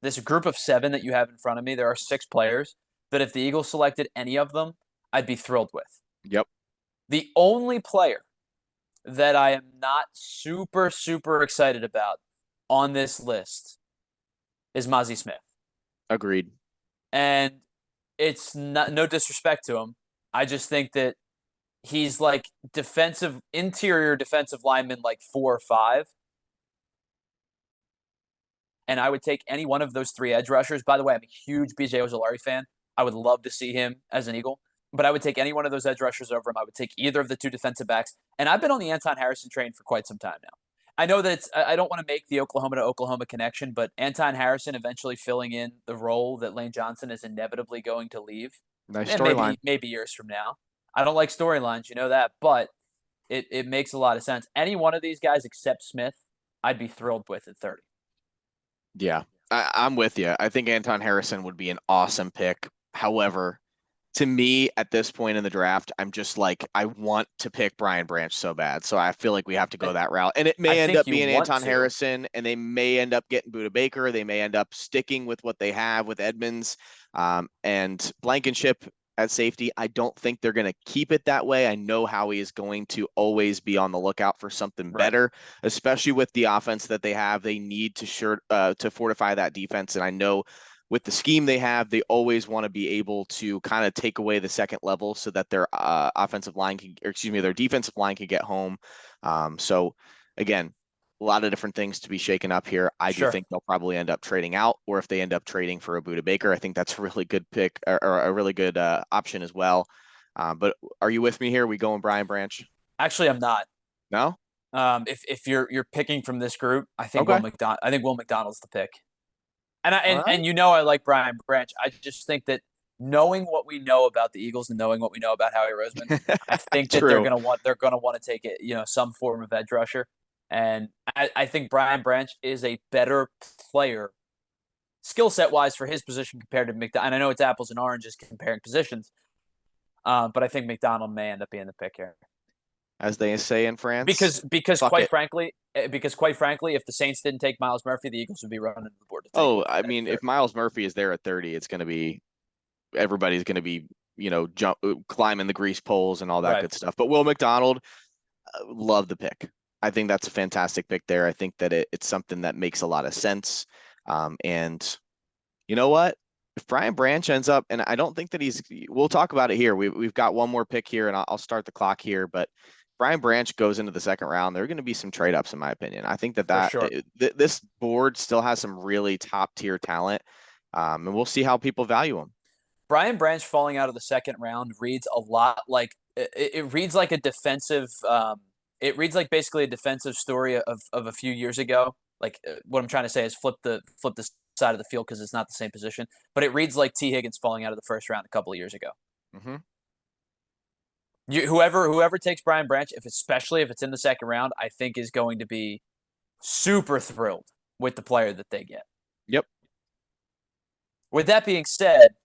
[SPEAKER 2] This group of 7 that you have in front of me, there are 6 players that if the Eagles selected any of them, I'd be thrilled with.
[SPEAKER 1] Yep.
[SPEAKER 2] The only player that I am not super, super excited about on this list is Mazi Smith.
[SPEAKER 1] Agreed.
[SPEAKER 2] And it's no disrespect to him. I just think that he's like interior defensive lineman, like 4 or 5. And I would take any one of those 3 edge rushers. By the way, I'm a huge BJ Ojulari fan. I would love to see him as an Eagle, but I would take any one of those edge rushers over him. I would take either of the 2 defensive backs. And I've been on the Anton Harrison train for quite some time now. I know that I don't want to make the Oklahoma to Oklahoma connection, but Anton Harrison eventually filling in the role that Lane Johnson is inevitably going to leave.
[SPEAKER 1] Nice
[SPEAKER 2] And
[SPEAKER 1] storyline.
[SPEAKER 2] maybe years from now. I don't like storylines, you know that, but it makes a lot of sense. Any one of these guys except Smith, I'd be thrilled with at 30.
[SPEAKER 1] Yeah, I'm with you. I think Anton Harrison would be an awesome pick. However, to me, at this point in the draft, I'm just like, I want to pick Brian Branch so bad. So I feel like we have to go that route. And it may end up being Anton Harrison, and they may end up getting Budda Baker. They may end up sticking with what they have with Edmonds and Blankenship at safety. I don't think they're going to keep it that way. I know Howie is going to always be on the lookout for something better, especially with the offense that they have. They need to fortify that defense. And I know with the scheme they have, they always want to be able to kind of take away the second level so that their their defensive line can get home. So again, a lot of different things to be shaken up here. I do think they'll probably end up trading out, or if they end up trading for a Budda Baker, I think that's a really good pick or a really good option as well. But are you with me here? We going Brian Branch?
[SPEAKER 2] Actually, I'm not.
[SPEAKER 1] No.
[SPEAKER 2] If you're picking from this group, I think
[SPEAKER 1] Okay.
[SPEAKER 2] Will McDonald's the pick. And I like Brian Branch. I just think that knowing what we know about the Eagles and knowing what we know about Howie Roseman, I think that they're gonna want to take it, some form of edge rusher. And I think Brian Branch is a better player, skill set wise, for his position compared to McDonald. And I know it's apples and oranges comparing positions, but I think McDonald may end up being the pick here,
[SPEAKER 1] as they say in France.
[SPEAKER 2] Because quite frankly, if the Saints didn't take Miles Murphy, the Eagles would be running the board.
[SPEAKER 1] I mean, if Miles Murphy is there at 30, it's going to be everybody's going to be climbing the grease poles and all that good stuff. But Will McDonald, love the pick. I think that's a fantastic pick there. I think that it's something that makes a lot of sense. And you know what? If Brian Branch ends up, and I don't think that we'll talk about it here. We've got one more pick here, and I'll start the clock here. But Brian Branch goes into the second round, there are going to be some trade ups, in my opinion. I think that
[SPEAKER 2] for sure.
[SPEAKER 1] this board still has some really top tier talent, and we'll see how people value him.
[SPEAKER 2] Brian Branch falling out of the second round reads a lot like it reads like a defensive. It reads like basically a defensive story of a few years ago. Like what I'm trying to say is flip the side of the field because it's not the same position. But it reads like T. Higgins falling out of the first round a couple of years ago.
[SPEAKER 1] Mm-hmm.
[SPEAKER 2] Whoever takes Brian Branch, especially if it's in the second round, I think is going to be super thrilled with the player that they get.
[SPEAKER 1] Yep.
[SPEAKER 2] With that being said,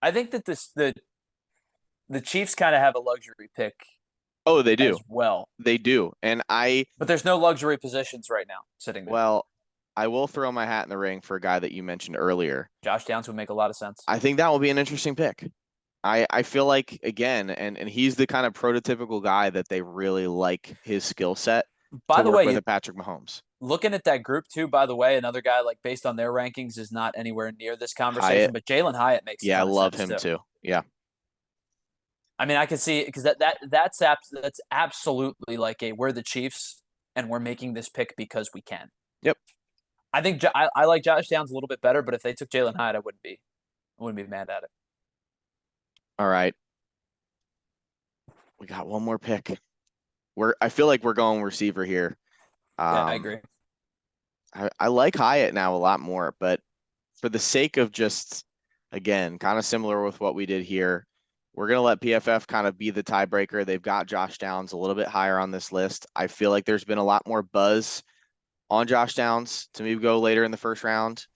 [SPEAKER 2] I think that the Chiefs kind of have a luxury pick.
[SPEAKER 1] Oh, they do.
[SPEAKER 2] As well.
[SPEAKER 1] They do. And
[SPEAKER 2] But there's no luxury positions right now sitting there.
[SPEAKER 1] Well, I will throw my hat in the ring for a guy that you mentioned earlier.
[SPEAKER 2] Josh Downs would make a lot of sense.
[SPEAKER 1] I think that will be an interesting pick. I feel like, again, and he's the kind of prototypical guy that they really like his skill set.
[SPEAKER 2] By the way,
[SPEAKER 1] with Patrick Mahomes.
[SPEAKER 2] Looking at that group too, by the way, another guy like based on their rankings is not anywhere near this conversation, but Jalen Hyatt makes
[SPEAKER 1] I love him too. Yeah.
[SPEAKER 2] I mean, I can see because that's absolutely like we're the Chiefs and we're making this pick because we can.
[SPEAKER 1] Yep.
[SPEAKER 2] I think I like Josh Downs a little bit better, but if they took Jalen Hyatt, I wouldn't be mad at it.
[SPEAKER 1] All right. We got one more pick. I feel like we're going receiver here.
[SPEAKER 2] Yeah, I agree.
[SPEAKER 1] I like Hyatt now a lot more, but for the sake of just, again, kind of similar with what we did here, we're going to let PFF kind of be the tiebreaker. They've got Josh Downs a little bit higher on this list. I feel like there's been a lot more buzz on Josh Downs to maybe go later in the first round.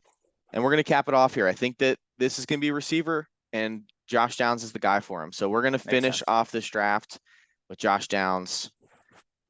[SPEAKER 1] And we're going to cap it off here. I think that this is going to be receiver, and Josh Downs is the guy for him. So we're going to finish off this draft with Josh Downs.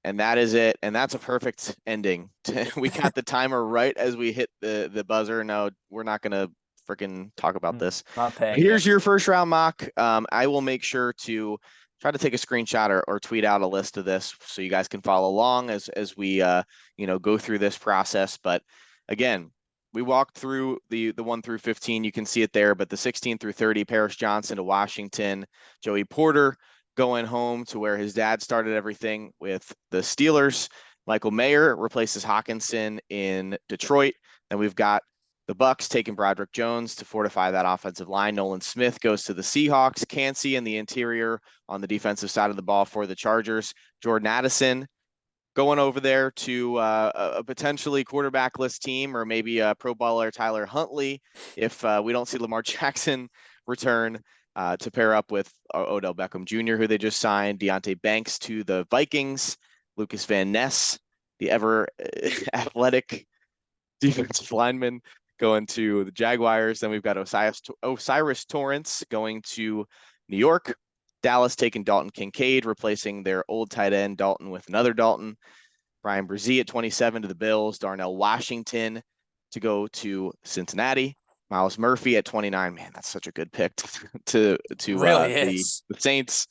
[SPEAKER 1] And that is it. And that's a perfect ending. We got the timer right as we hit the buzzer. No, we're not going to freaking talk about this. Here's your first round mock. I will make sure to try to take a screenshot or tweet out a list of this so you guys can follow along as we go through this process. But again, we walked through the 1 through 15. You can see it there. But the 16 through 30, Paris Johnson to Washington, Joey Porter going home to where his dad started everything with the Steelers. Michael Mayer replaces Hawkinson in Detroit. Then we've got the Bucs taking Broderick Jones to fortify that offensive line. Nolan Smith goes to the Seahawks. Kancey in the interior on the defensive side of the ball for the Chargers. Jordan Addison going over there to a potentially quarterbackless team, or maybe a Pro Bowler Tyler Huntley if we don't see Lamar Jackson return. To pair up with Odell Beckham Jr., who they just signed, Deonte Banks to the Vikings, Lucas Van Ness, the ever athletic defensive lineman, going to the Jaguars. Then we've got Osiris Torrance going to New York. Dallas taking Dalton Kincaid, replacing their old tight end Dalton with another Dalton. Brian Brzee at 27 to the Bills. Darnell Washington to go to Cincinnati. Myles Murphy at 29. Man, that's such a good pick to
[SPEAKER 2] really
[SPEAKER 1] the Saints.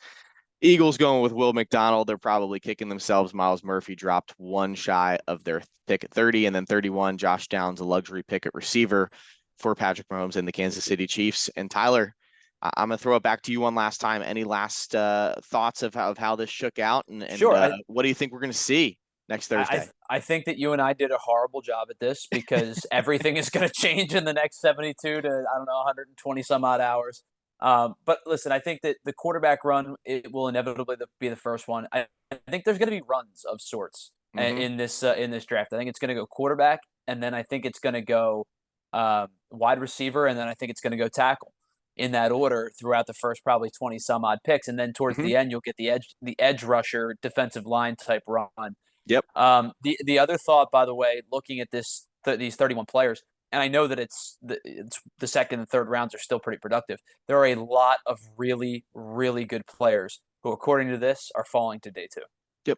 [SPEAKER 1] Eagles going with Will McDonald. They're probably kicking themselves. Myles Murphy dropped one shy of their pick at 30, and then 31, Josh Downs, a luxury pick at receiver for Patrick Mahomes and the Kansas City Chiefs. And Tyler, I'm going to throw it back to you one last time. Any last thoughts of how this shook out? And
[SPEAKER 2] sure.
[SPEAKER 1] What do you think we're going to see next Thursday?
[SPEAKER 2] I think that you and I did a horrible job at this because everything is going to change in the next 72 to, 120 some odd hours. But listen, I think that the quarterback run, it will inevitably be the first one. I think there's going to be runs of sorts in this draft. I think it's going to go quarterback, and then I think it's going to go wide receiver, and then I think it's going to go tackle in that order throughout the first probably 20 some odd picks. And then towards the end, you'll get the edge rusher, defensive line type run.
[SPEAKER 1] Yep.
[SPEAKER 2] The other thought, by the way, looking at these 31 players, and I know that it's the second and third rounds are still pretty productive. There are a lot of really, really good players who, according to this, are falling to day 2.
[SPEAKER 1] Yep.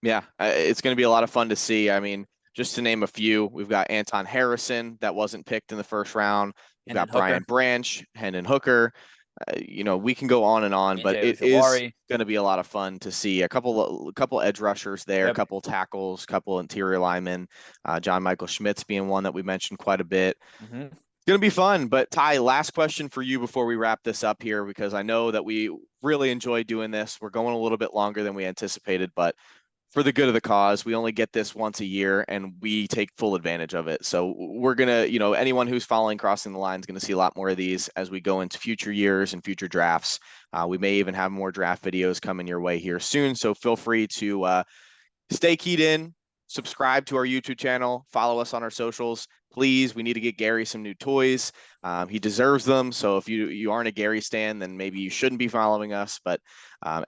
[SPEAKER 1] Yeah, it's going to be a lot of fun to see. I mean, just to name a few, we've got Anton Harrison that wasn't picked in the first round. We've got Brian Branch, Hendon Hooker. We can go on and on, but it is going to be a lot of fun to see a couple edge rushers there, a couple tackles, couple interior linemen. John Michael Schmitz being one that we mentioned quite a bit. It's going to be fun. But Ty, last question for you before we wrap this up here, because I know that we really enjoy doing this. We're going a little bit longer than we anticipated, but for the good of the cause, we only get this once a year and we take full advantage of it. So we're going to, anyone who's following Crossing the Line is going to see a lot more of these as we go into future years and future drafts. We may even have more draft videos coming your way here soon. So feel free to stay keyed in, subscribe to our YouTube channel, follow us on our socials. Please, we need to get Gary some new toys. He deserves them. So if you aren't a Gary stan, then maybe you shouldn't be following us. But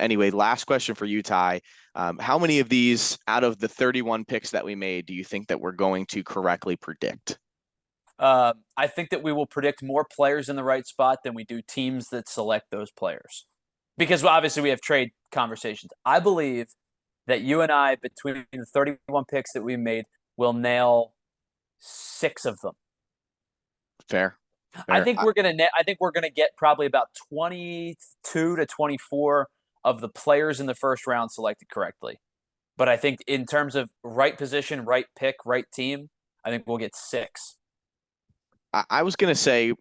[SPEAKER 1] anyway, last question for you, Ty. How many of these out of the 31 picks that we made do you think that we're going to correctly predict?
[SPEAKER 2] I think that we will predict more players in the right spot than we do teams that select those players. Because obviously we have trade conversations. I believe that you and I, between the 31 picks that we made, will nail 6 of them.
[SPEAKER 1] Fair.
[SPEAKER 2] I think we're gonna get probably about 22 to 24 of the players in the first round selected correctly. But I think in terms of right position, right pick, right team, I think we'll get 6.
[SPEAKER 1] I was going to say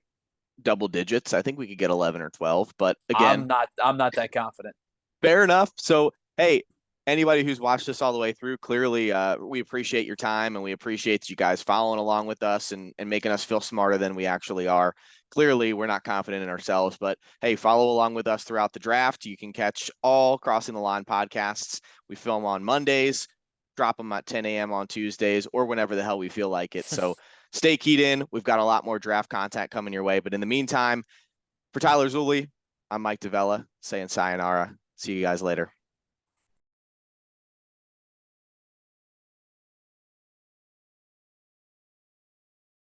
[SPEAKER 1] double digits. I think we could get 11 or 12, but again,
[SPEAKER 2] I'm not that confident.
[SPEAKER 1] fair enough. So, hey, anybody who's watched this all the way through, clearly we appreciate your time and we appreciate you guys following along with us and making us feel smarter than we actually are. Clearly, we're not confident in ourselves, but hey, follow along with us throughout the draft. You can catch all Crossing the Line podcasts. We film on Mondays, drop them at 10 a.m. on Tuesdays, or whenever the hell we feel like it. So stay keyed in. We've got a lot more draft content coming your way. But in the meantime, for Tyler Zulli, I'm Mike Davella saying sayonara. See you guys later.